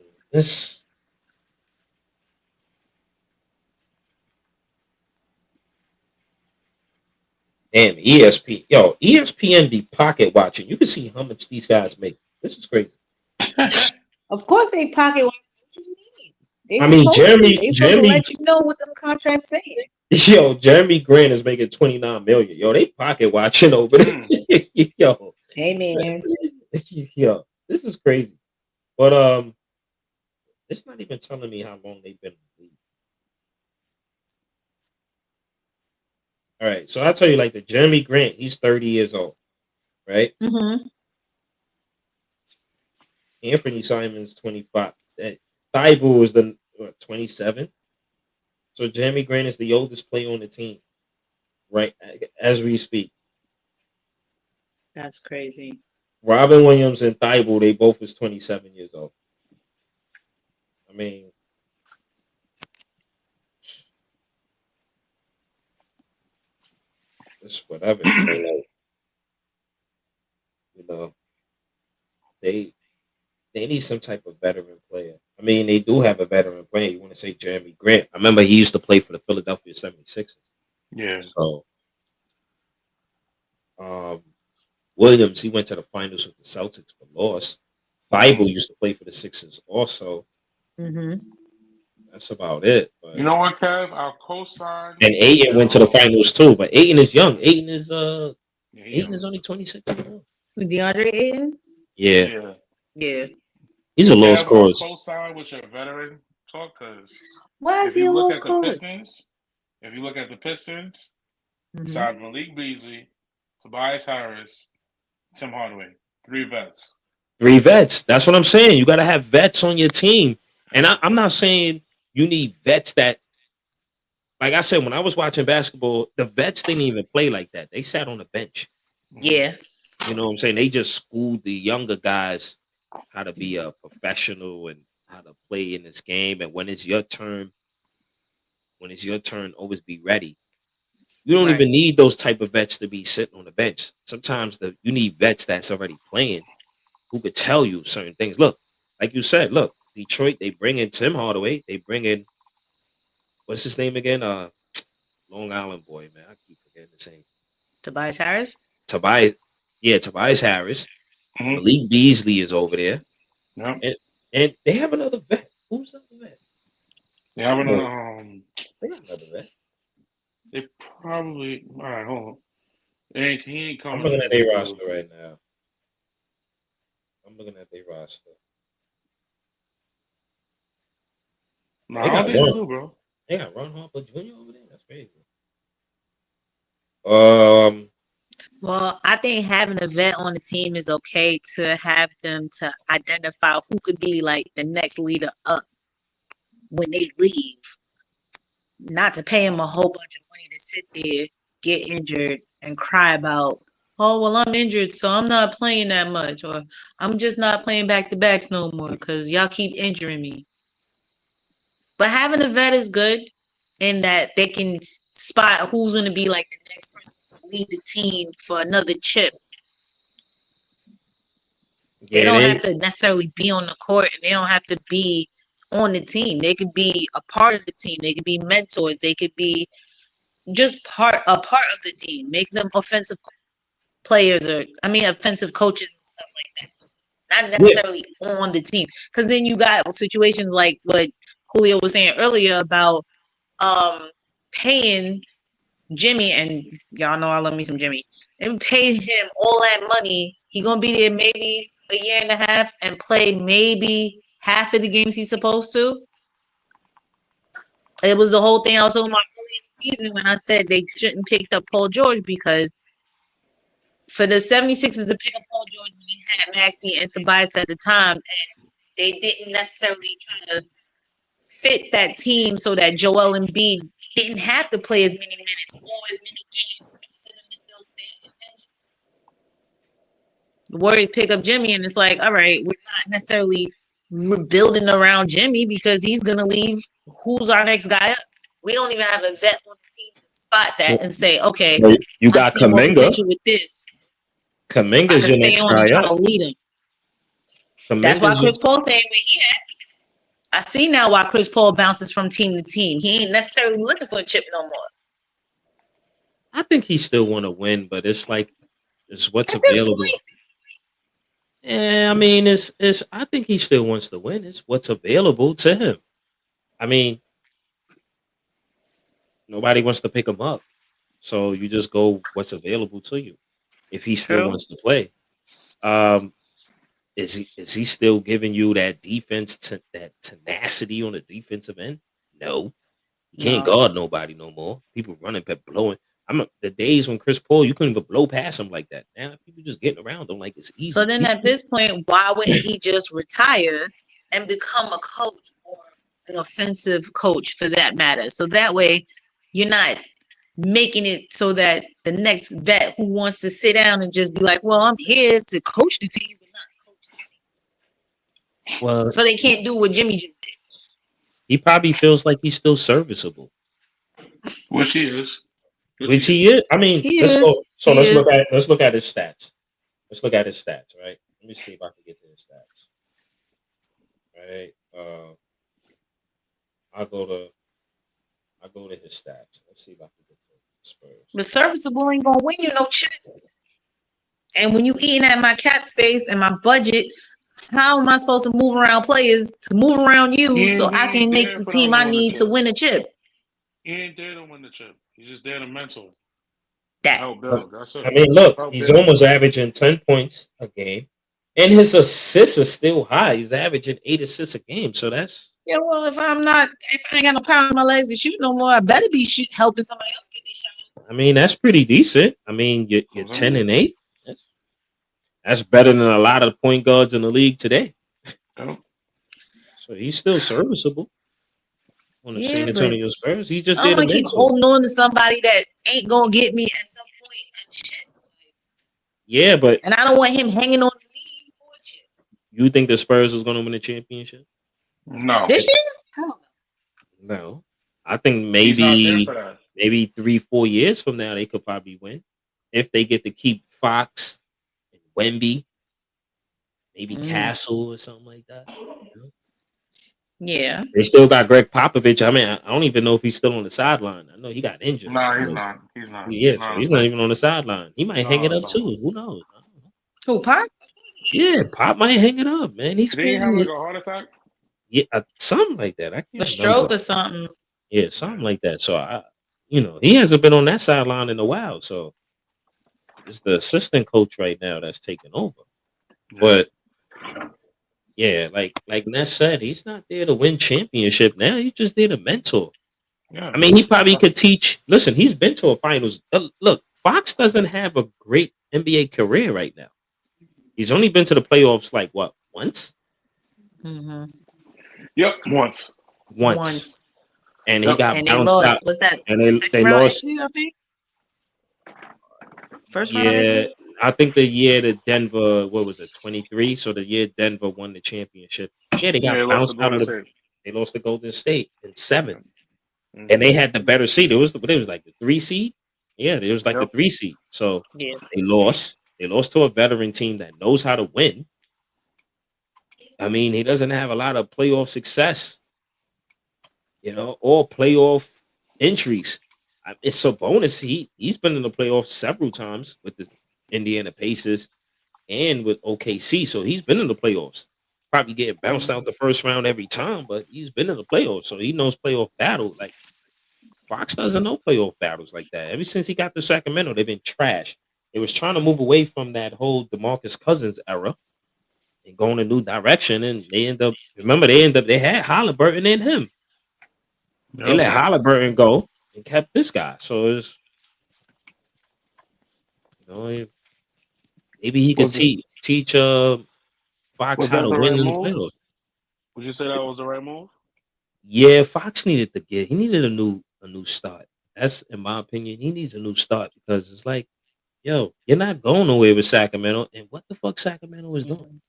Damn, ESPN be pocket watching. You can see how much these guys make. This is crazy. Of course, they pocket watch. Jeremy let you know what them contracts say. Jeremy Grant is making $29 million. They pocket watching over there. Hey man. This is crazy. But it's not even telling me how long they've been in the league. All right, so I'll tell you, like the Jeremy Grant, he's 30 years old, right? Anthony Simons, 25. Thybulle is the 27. So Jeremy Grant is the oldest player on the team, right? As we speak. That's crazy. Robin Williams and Thybulle, they both is 27 years old. I mean, it's whatever. They need some type of veteran player. I mean, they do have a veteran player. You want to say Jeremy Grant? I remember he used to play for the Philadelphia 76ers. Yeah. So, Williams, he went to the finals with the Celtics but lost. Thybulle used to play for the Sixers also. That's about it. But, you know what, Kev? I'll co-sign. And Ayton went to the finals too, but Ayton is young. Ayton is only 26 years old. DeAndre Ayton? Yeah. He's a low scorer. Co-sign with your veteran talk, because why is he a low scorer? If you look at the Pistons, signed Malik Beasley, Tobias Harris, Tim Hardaway, 3 vets. 3 vets. That's what I'm saying. You got to have vets on your team. And I'm not saying you need vets that, like I said, when I was watching basketball, the vets didn't even play like that. They sat on the bench. Yeah. You know what I'm saying? They just schooled the younger guys how to be a professional and how to play in this game. And when it's your turn, always be ready. You don't Right. even need those type of vets to be sitting on the bench. Sometimes you need vets that's already playing who could tell you certain things. Look, like you said, look, Detroit, they bring in Tim Hardaway. They bring in, what's his name again? Long Island boy, man. I keep forgetting his name. Tobias Harris. Tobias Harris. Mm-hmm. Malik Beasley is over there. Yep. And they have another vet. Who's the other vet? They have Oh, another. they got another vet. They probably. All right, hold on. He ain't I'm coming looking up at as their good. roster right now. No, They I don't got think they one. do, bro. They got Ron Harper Jr. over there. That's crazy. Well, I think having a vet on the team is okay to have them to identify who could be like the next leader up when they leave. Not to pay him a whole bunch of money to sit there, get injured, and cry about, oh, well, I'm injured, so I'm not playing that much, or I'm just not playing back to backs no more because y'all keep injuring me. But having a vet is good in that they can spot who's going to be like the next person to lead the team for another chip. They Yeah, don't have to necessarily be on the court, and they don't have to be on the team. They could be a part of the team. They could be mentors. They could be just a part of the team. Make them offensive players offensive coaches and stuff like that. Not necessarily on the team. Because then you got situations like what Julio was saying earlier about paying Jimmy, and y'all know I love me some Jimmy, and pay him all that money. He gonna be there maybe a year and a half and play maybe half of the games he's supposed to. It was the whole thing I was talking about earlier in the season when I said they shouldn't pick up Paul George, because for the 76ers to pick up Paul George when they had Maxey and Tobias at the time, and they didn't necessarily try to fit that team so that Joel Embiid didn't have to play as many minutes or as many games for them to still stay in contention. The Warriors pick up Jimmy, and it's like, all right, we're not necessarily rebuilding around Jimmy because he's going to leave. Who's our next guy up? We don't even have a vet on the team to spot that and say, okay, you I got see more Kuminga. potential with this. I can Kuminga's your stay next on and guy try to up. lead him. That's why Chris Paul's staying where he at. I see now why Chris Paul bounces from team to team. He ain't necessarily looking for a chip no more. I think he still want to win, but it's like it's what's At this available. point, Yeah, I mean, it's. I think he still wants to win. It's what's available to him. I mean, nobody wants to pick him up, so you just go what's available to you. If he still true. wants to play, is he still giving you that defense that tenacity on the defensive end? No, he can't No. guard nobody no more. People running, blowing. The days when Chris Paul, you couldn't even blow past him like that. Now people just getting around him like it's easy. So then at this point, why wouldn't he just retire and become a coach or an offensive coach for that matter? So that way you're not making it so that the next vet who wants to sit down and just be like, well, I'm here to coach the team, but not coach the team. Well, so they can't do what Jimmy just did. He probably feels like he's still serviceable. Which he is. Which he is. I mean, let's look at his stats. Let's look at his stats, right? Let me see if I can get to his stats. Right. I'll go to his stats. Let's see if I can get to Spurs. But serviceable ain't gonna win you no chips. And when you eating at my cap space and my budget, how am I supposed to move around players to move around you so I can make the team I need to win a chip? He ain't there to win the chip. He's just there to mentor. That. Help build. That's it. I mean, look, he's almost averaging 10 points a game. And his assists are still high. He's averaging 8 assists a game. So that's well, if I ain't got no power in my legs to shoot no more, I better be helping somebody else get their shot. I mean, that's pretty decent. I mean, you're 10 and 8. That's better than a lot of point guards in the league today. Oh. So he's still serviceable on the San Antonio Spurs. He's just I don't want to keep holding on to somebody that ain't gonna get me at some point and shit. Yeah, but and I don't want him hanging on to me for shit. You think the Spurs is going to win the championship? No, This year? Hell No. I think he's not there for that. maybe 3-4 years from now they could probably win if they get to keep Fox and Wemby, maybe no. Castle or something like that. You know? Yeah. They still got Greg Popovich. I mean, I don't even know if he's still on the sideline. I know he got injured. Nah, So he's not. He's not. yeah, Not so on the he's not side. even on the sideline. He might Not hang on it the up side. too. Who knows? I don't know. Who, Pop? Yeah, Pop might hang it up, man. He's Did he have been like a heart attack? yeah, something like that. I The can't remember. stroke or something? Yeah, something like that. So he hasn't been on that sideline in a while. So it's the assistant coach right now that's taking over. Yeah. But yeah, like Ness said, he's not there to win championship now. He's just there to mentor. Yeah. I mean, he probably could teach. Listen, he's been to a finals. Look, Fox doesn't have a great NBA career right now. He's only been to the playoffs like what once, Mm-hmm. Yep. Once. Once. and he Yep. got And they bounced out, lost. What's that? and Second they round lost. exit, I think? First round Yeah, exit? I think the year that Denver, what was it, 23? So the year Denver won the championship. Yeah, they Yeah, got he lost to bounced out Golden of State. they lost to Golden State in 7th. Mhm. And they had the better seed. It was like the 3 seed. Yeah, it was like the Yep. 3 seed. So Yeah. they lost. They lost to a veteran team that knows how to win. I mean, he doesn't have a lot of playoff success, or playoff entries. It's a bonus. He's been in the playoffs several times with the Indiana Pacers and with OKC. So he's been in the playoffs. Probably getting bounced out the first round every time, but he's been in the playoffs. So he knows playoff battle. Like Fox doesn't know playoff battles like that. Ever since he got to Sacramento, they've been trash. They was trying to move away from that whole DeMarcus Cousins era and go in a new direction. And they had Halliburton and him. They Yep. let Halliburton go and kept this guy. So it's maybe he could Was it? teach Fox Was how that to the win right in the move? playoffs. Would you say that was the right move? Yeah, Fox he needed a new start. That's in my opinion. He needs a new start because it's like, yo, you're not going nowhere with Sacramento. And what the fuck Sacramento is doing? Mhm.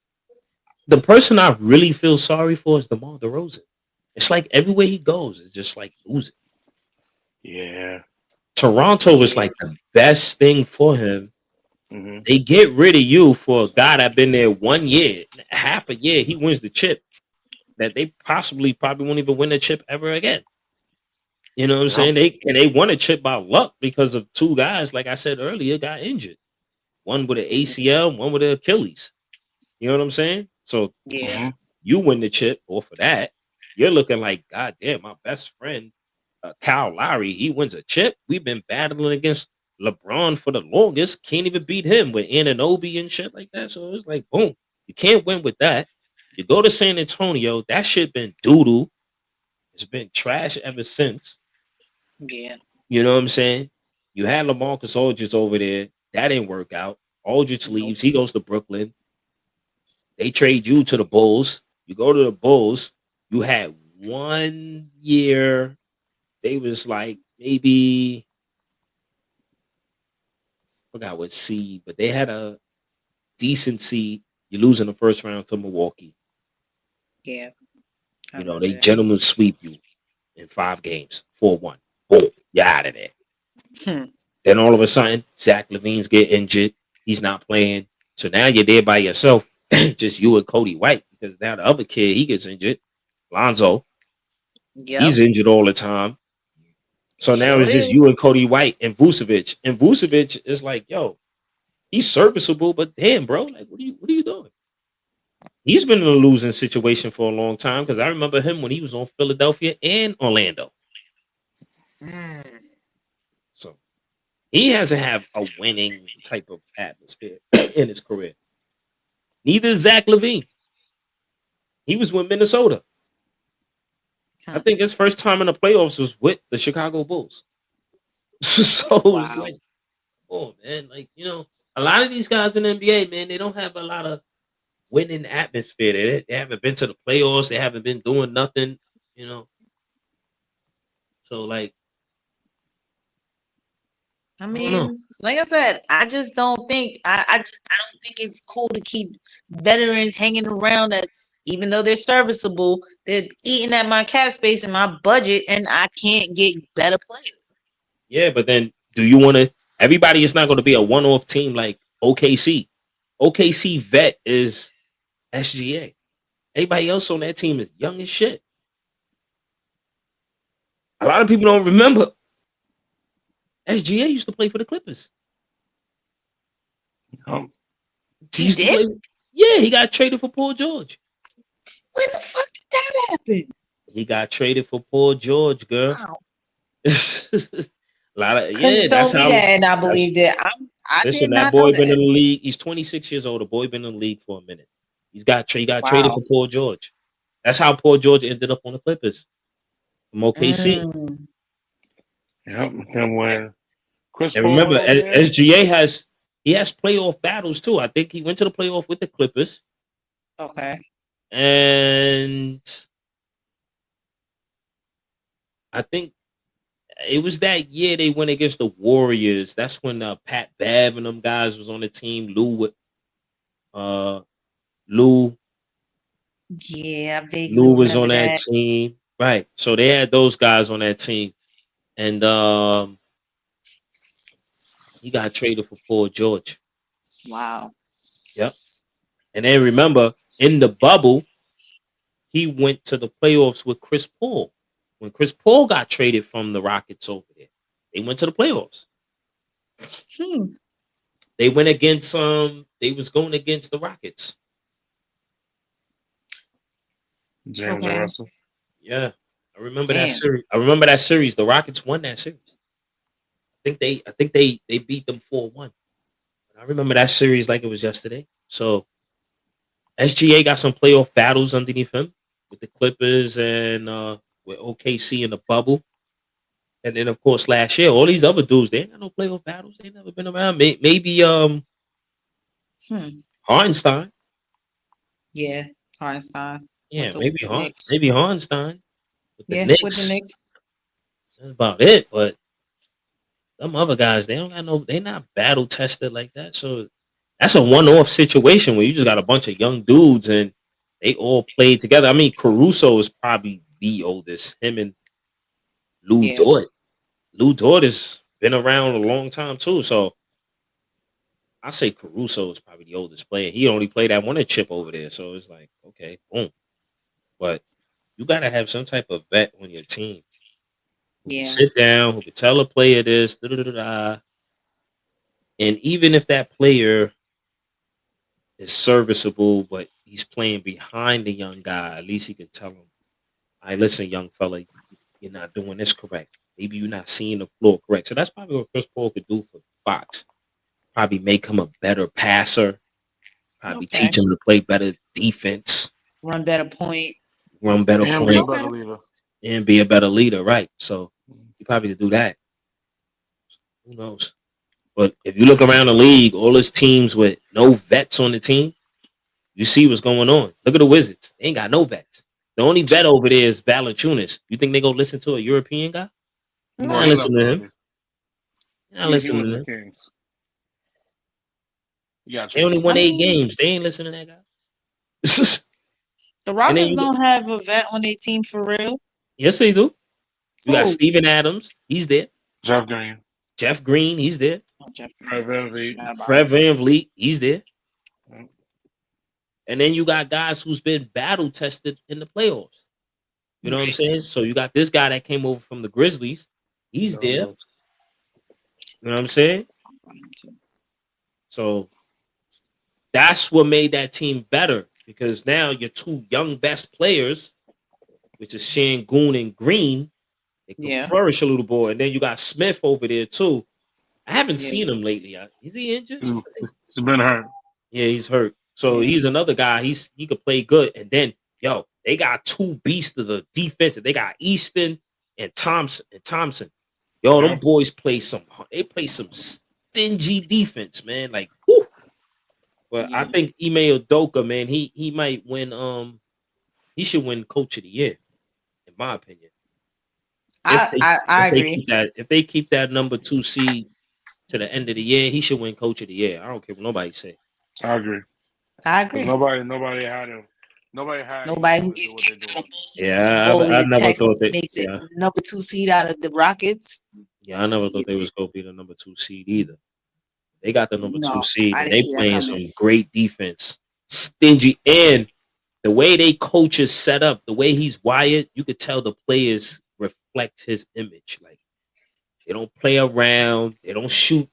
The person I really feel sorry for is DeMar DeRozan. It's like everywhere he goes, it's just like losing. Yeah. Toronto was Yeah. like the best thing for him. Hmm. They get rid of you for a guy that been there 1 year, half a year. He wins the chip that they probably won't even win the chip ever again. You know what I'm Yep. saying? They won a chip by luck because of two guys, like I said earlier, got injured. One with an ACL, one with an Achilles. You know what I'm saying? So Yeah. Hmm. you win the chip off of that. You're looking like, God damn, my best friend, Kyle Lowry, he wins a chip. We've been battling against LeBron for the longest. Can't even beat him with Anunoby and shit like that. So it's like, boom, you can't win with that. You go to San Antonio, that shit been doodle. It's been trash ever since. Yeah. You know what I'm saying? You had LaMarcus Aldridge over there. That didn't work out. Aldridge Nope. leaves. He goes to Brooklyn. They trade you to the Bulls. You go to the Bulls. You had 1 year. They was like maybe forgot what seed, but they had a decent seed. You lose in the first round to Milwaukee. Yeah. I They remember gentlemen sweep you in 5 games, 4-1. Boom, you're out of there. that. Then all of a sudden, Zach Levine's get injured. He's not playing. So now you're there by yourself, just you and Cody White, because now the other kid, he gets injured. Lonzo, Yep. he's injured all the time. So now Sure it's just you is. and Cody White and Vucevic. And Vucevic is like, yo, he's serviceable, but damn, bro, like, what are you doing? He's been in a losing situation for a long time because I remember him when he was on Philadelphia and Orlando. Mm. So he hasn't had a winning type of atmosphere in his career. Neither is Zach Lavine. He was with Minnesota. I Huh. think his first time in the playoffs was with the Chicago Bulls. So it's Wow. like, oh man, like a lot of these guys in the NBA, man, they don't have a lot of winning atmosphere. They haven't been to the playoffs. They haven't been doing nothing. You know, so like I I don't know. mean, like I said, I just don't think I don't think it's cool to keep veterans hanging around that even though they're serviceable, they're eating at my cap space and my budget, and I can't get better players. Yeah, but then do you want to? Everybody is not going to be a one-off team like OKC. OKC vet is SGA. Everybody else on that team is young as shit. A lot of people don't remember SGA used to play for the Clippers. Um, He He used to did? play. Yeah, he got traded for Paul George. When the fuck did that happen? He got traded for Paul George, girl. Wow. A lot of Couldn't yeah. have That's told me how. that and I That's believed it. I listen. did That not know boy been that. in the league. He's 26 years old. The boy been in the league for a minute. He got traded Wow. for Paul George. That's how Paul George ended up on the Clippers from OKC. Mm, yep. And when Chris And Paul remember, went over there, SGA has playoff battles too. I think he went to the playoff with the Clippers, okay. and I think it was that year they went against the Warriors. That's when Pat Bev and them guys was on the team. Uh, Lou, Yeah, I vaguely Lou was on remember that that. team, right? So they had those guys on that team, and he got traded for Paul George. Wow. Yep. And then remember in the bubble, he went to the playoffs with Chris Paul. When Chris Paul got traded from the Rockets over there, they went to the playoffs. Hmm. They went against they was going against the Rockets. James Okay. Russell. Yeah. I remember that Damn. series. I remember that series. The Rockets won that series. I think they beat them 4-1. I remember that series like it was yesterday. So SGA got some playoff battles underneath him with the Clippers and with OKC in the bubble. And then of course last year, all these other dudes, they ain't got no playoff battles. They never been around. Maybe Hmm. Hardenstein. Yeah. Einstein Yeah, with maybe the Knicks. maybe Hardenstein with the Yeah, with the Knicks. Knicks. That's about it. But some other guys, they don't got no. They not battle tested like that. So that's a one-off situation where you just got a bunch of young dudes and they all played together. I mean, Caruso is probably the oldest. Him and Lou Yeah. Dort. Lou Dort has been around a long time too. So I say Caruso is probably the oldest player. He only played that one chip over there. So it's like, okay, boom. But you gotta have some type of vet on your team who can Yeah. sit down, who can tell a player this, da, da, da, da. And even if that player is serviceable, but he's playing behind the young guy, at least he can tell him, "I listen, young fella, you're not doing this correct. Maybe you're not seeing the floor correct." So that's probably what Chris Paul could do for Fox. Probably make him a better passer. Probably Okay. teach him to play better defense, Run better point. run better And be a point, better Okay. leader. and be a better leader. Right. So he probably could do that. Who knows? But if you look around the league, all his teams with no vets on the team, you see what's going on. Look at the Wizards. They ain't got no vets. The only vet over there is Valanciunas. You think they go listen to a European guy? They're No, not he No. left listening to him. already. They're not He listening went to to the him. Kings. He got They traded only to the I won 8 Kings. mean, games. They ain't listening to that guy. the And then Rockets you get, don't have a vet on their team for real. yes, they do. You got Who? Steven Adams. He's there. Jeff Green. Jeff Green. He's there. Oh, Jeff Fred Green. VanVleet. Forgot about Fred him. Van Vliet. He's there. Yep. And then you got guys who's been battle tested in the playoffs. You know what I'm Right. saying? So you got this guy that came over from the Grizzlies. He's Dillon there. Brooks. You know what I'm saying? About him too. So that's what made that team better because now your two young best players, which is Shangoon and Green, they can Yeah. flourish a little more. And then you got Smith over there too. I haven't Yeah. seen him lately. Is he injured? He's, I think, he's been hurt. yeah, he's hurt. So Yeah. he's another guy. He could play good. And then they got two beasts of the defense. They got Easton and Thompson. Yo, them Yeah. boys play some stingy defense, man. Like, whew. But I Yeah. think Ime Udoka, man, he might win. He should win Coach of the Year, in my opinion. If I they I, I if they agree. keep that if they keep that number 2 seed, to the end of the year, he should win Coach of the Year. I don't care what nobody say. I agree. I Because agree. nobody had him Nobody able who to do gets what they're kicked out doing. of Boston and Yeah, all the way I to never thought Texas that. makes it Yeah, number 2 seed out of the Rockets. yeah, I never thought they Easy. was gonna be the number 2 seed either. They got the number two No, seed, I and didn't they see that playing coming. some great defense. Stingy, and the way they coach is set up, the way he's wired, you could tell the players reflect his image. Like they don't play around, they don't shoot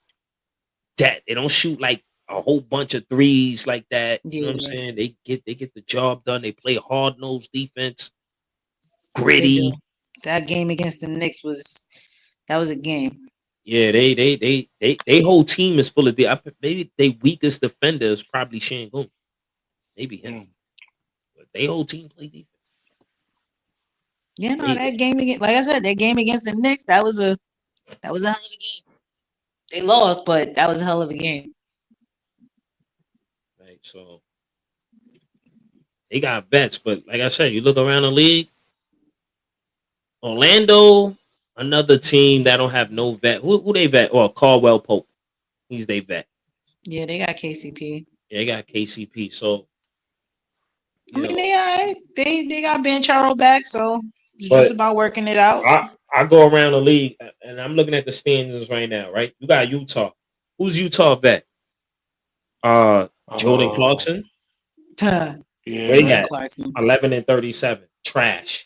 they don't shoot like a whole bunch of threes like that. You know what I'm Yeah, saying? They get the job done. They play hard nosed defense, they do. gritty. That game against the Knicks was a game. Yeah, they whole team is full of maybe they weakest defender is probably Shangoon. Maybe him. Mm. But they whole team play defense. Yeah, no, They, that game against, like I said, that game against the Knicks, that was a hell of a game. They lost, but that was a hell of a game. right, so they got vets, but like I said, you look around the league, Orlando, another team that don't have no vet. Who they vet? Or Caldwell Pope. He's they vet. Yeah, they got KCP. Yeah, they got KCP. So, I you mean, know, they got Ben Charo back, so it's just but about working it out. I go around the league and I'm looking at the standings right now, right? You got Utah. Who's Utah vet? Jordan Uh, Clarkson. Tuh, Where he yeah. Jordan at? Clarkson. 11-37. Trash.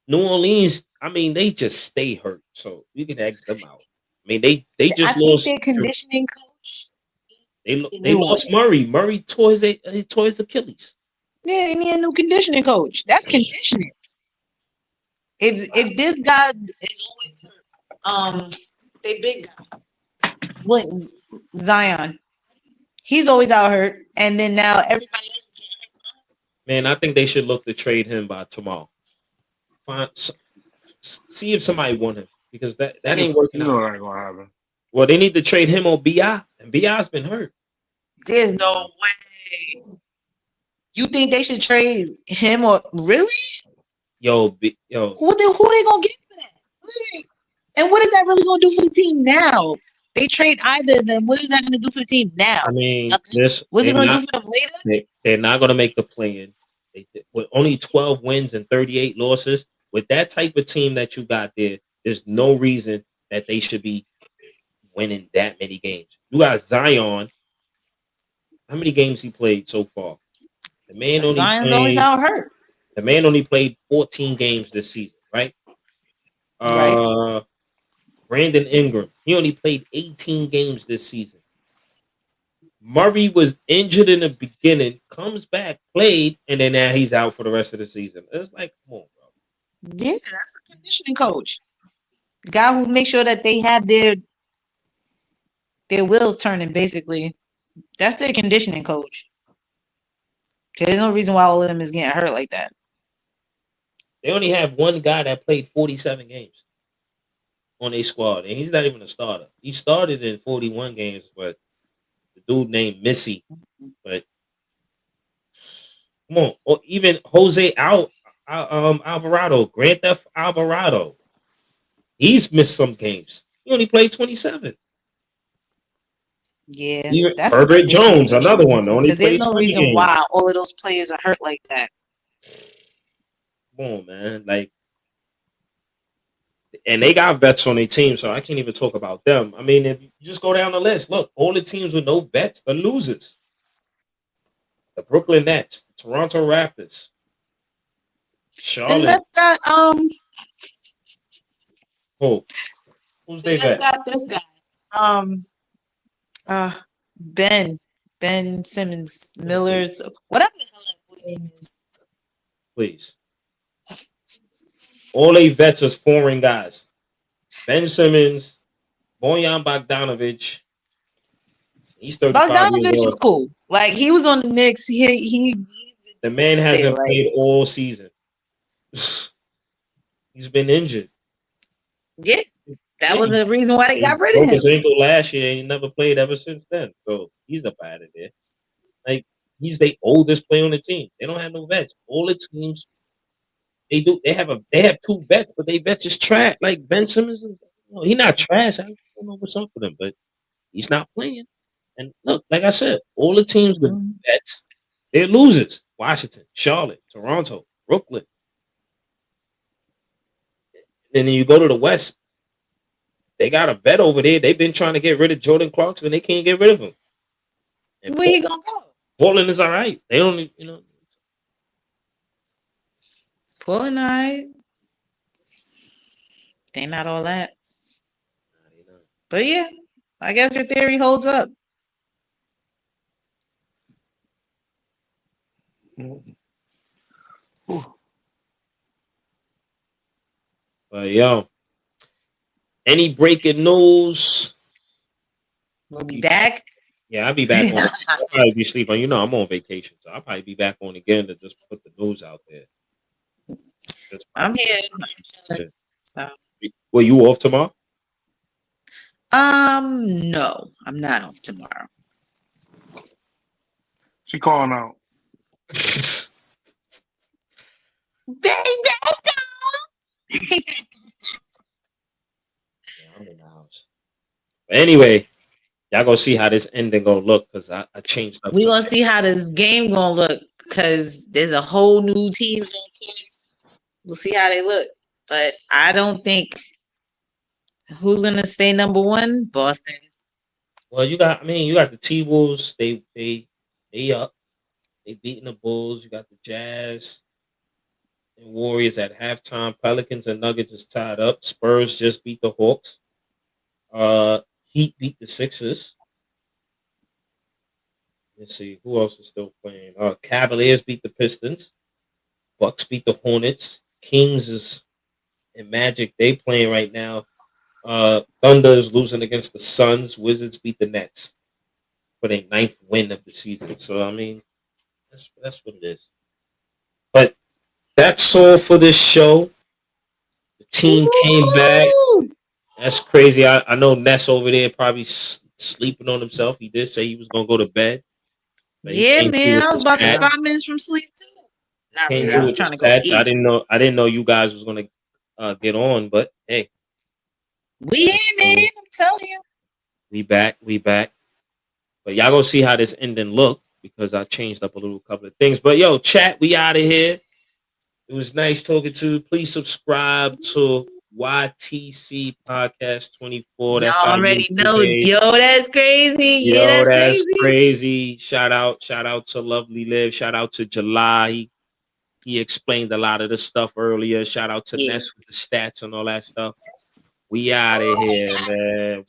New Orleans, I mean, they just stay hurt, so you can X them out. I mean, they I just think lost. their conditioning coach in They New lost Orleans. Murray. Murray he tore his Achilles. Yeah, they need a new conditioning coach. That's conditioning. If this guy is always hurt, they big guy, what Zion, he's always out hurt, and then now everybody else. Man, I think they should look to trade him by tomorrow. Find, see if somebody want him because that You ain't working know out. that ain't gonna happen. Well, they need to trade him or Bi, and Bi's been hurt. There's no way. You think they should trade him or really? Yo, Who they gonna get for that? And what is that really gonna do for the team now? They trade either of them. What is that gonna do for the team now? I mean, Nothing. What's it gonna do for them later? they're not gonna make the play-in. With only 12 wins and 38 losses, with that type of team that you got there, there's no reason that they should be winning that many games. You got Zion. How many games he played so far? The man only Zion's always played. out hurt. The man only played 14 games this season, right? Right. Brandon Ingram. He only played 18 games this season. Murray was injured in the beginning, comes back, played, and then now he's out for the rest of the season. It's like, come on, bro. Yeah, that's a conditioning coach. The guy who makes sure that they have their wheels turning, basically. That's their conditioning coach. There's no reason why all of them is getting hurt like that. They only have one guy that played 47 games on a squad, and he's not even a starter. He started in 41 games, but the dude named Missy. But come on, or even Jose Alvarado, Grand Theft Alvarado. He's missed some games. He only played 27. Yeah, Even that's a Herbert conditioning Jones, issue. another one, only Because there's played no 20 reason games. why all of those players are hurt like that. Come on, man. Like, and they got vets on their team, so I can't even talk about them. I mean, if you just go down the list, look, all the teams with no vets, the losers. The Brooklyn Nets, Toronto Raptors, The Charlotte. Nets got Oh, who's the they Nets vet? got this guy. Uh Ben Simmons Miller's whatever the hell that boy name is. Please. All they vets is foreign guys. Ben Simmons, Bojan Bogdanovic. He's 35 years Bogdanovich is old. cool. Like he was on the Knicks. The man hasn't like, played all season. He's been injured. yeah, that Yeah, was the reason why they he got rid of broke him. his ankle last year and he never played ever since then. So he's up out of there. Like he's the oldest player on the team. They don't have no vets. All the teams they have two vets, but they vets is trash. Like Ben Simmons, he not trash. don't know what's up with him, but he's not playing. And look, like I said, all the teams with vets, they're losers. Washington, Charlotte, Toronto, Brooklyn. And then you go to the West, they got a vet over there. They've been trying to get rid of Jordan Clarkson, and they can't get rid of him. And Where he gonna go? Portland is all right. They don't, Pulling all right. They not all that. But yeah, I guess your theory holds up. But yo, any breaking news? We'll be back. Yeah, I'll be back on. I'll probably be sleeping. You know, I'm on vacation, so I'll probably be back on again to just put the news out there. I'm here. I'm chilling. So. Well, you off tomorrow? No, I'm not off tomorrow. She calling out. Yeah, I'm in the house. But anyway, y'all gonna see how this ending gonna look because I changed up. We gonna see how this game gonna look because there's a whole new teams on course. We'll see how they look, but I don't think who's gonna stay number one. Boston. Well, you got the T-Wolves. They up. They beating the Bulls. You got the Jazz and Warriors at halftime. Pelicans and Nuggets is tied up. Spurs just beat the Hawks. Heat beat the Sixers. Let's see who else is still playing. Cavaliers beat the Pistons. Bucks beat the Hornets. Kings is and Magic. They playing right now. Thunder is losing against the Suns. Wizards beat the Nets for their 9th win of the season. So I mean, that's what it is. But that's all for this show. The team came back. That's crazy. I know Ness over there probably sleeping on himself. He did say he was gonna go to bed. Yeah, man. I was about to 5 minutes from sleep too. Not really. I was trying to go eat. I didn't know you guys was gonna get on, but hey, we here, man. I'm telling you. We back. But y'all gonna see how this ending look because I changed up a couple of things. But yo, chat, we out of here. It was nice talking to you. Please subscribe to YTC Podcast 24. That's y'all already know. Yo, that's crazy. Yeah, that's crazy. Shout out to Lovely Liv. Shout out to July. He explained a lot of the stuff earlier. Shout out to Ness with the stats and all that stuff. We out of here, man.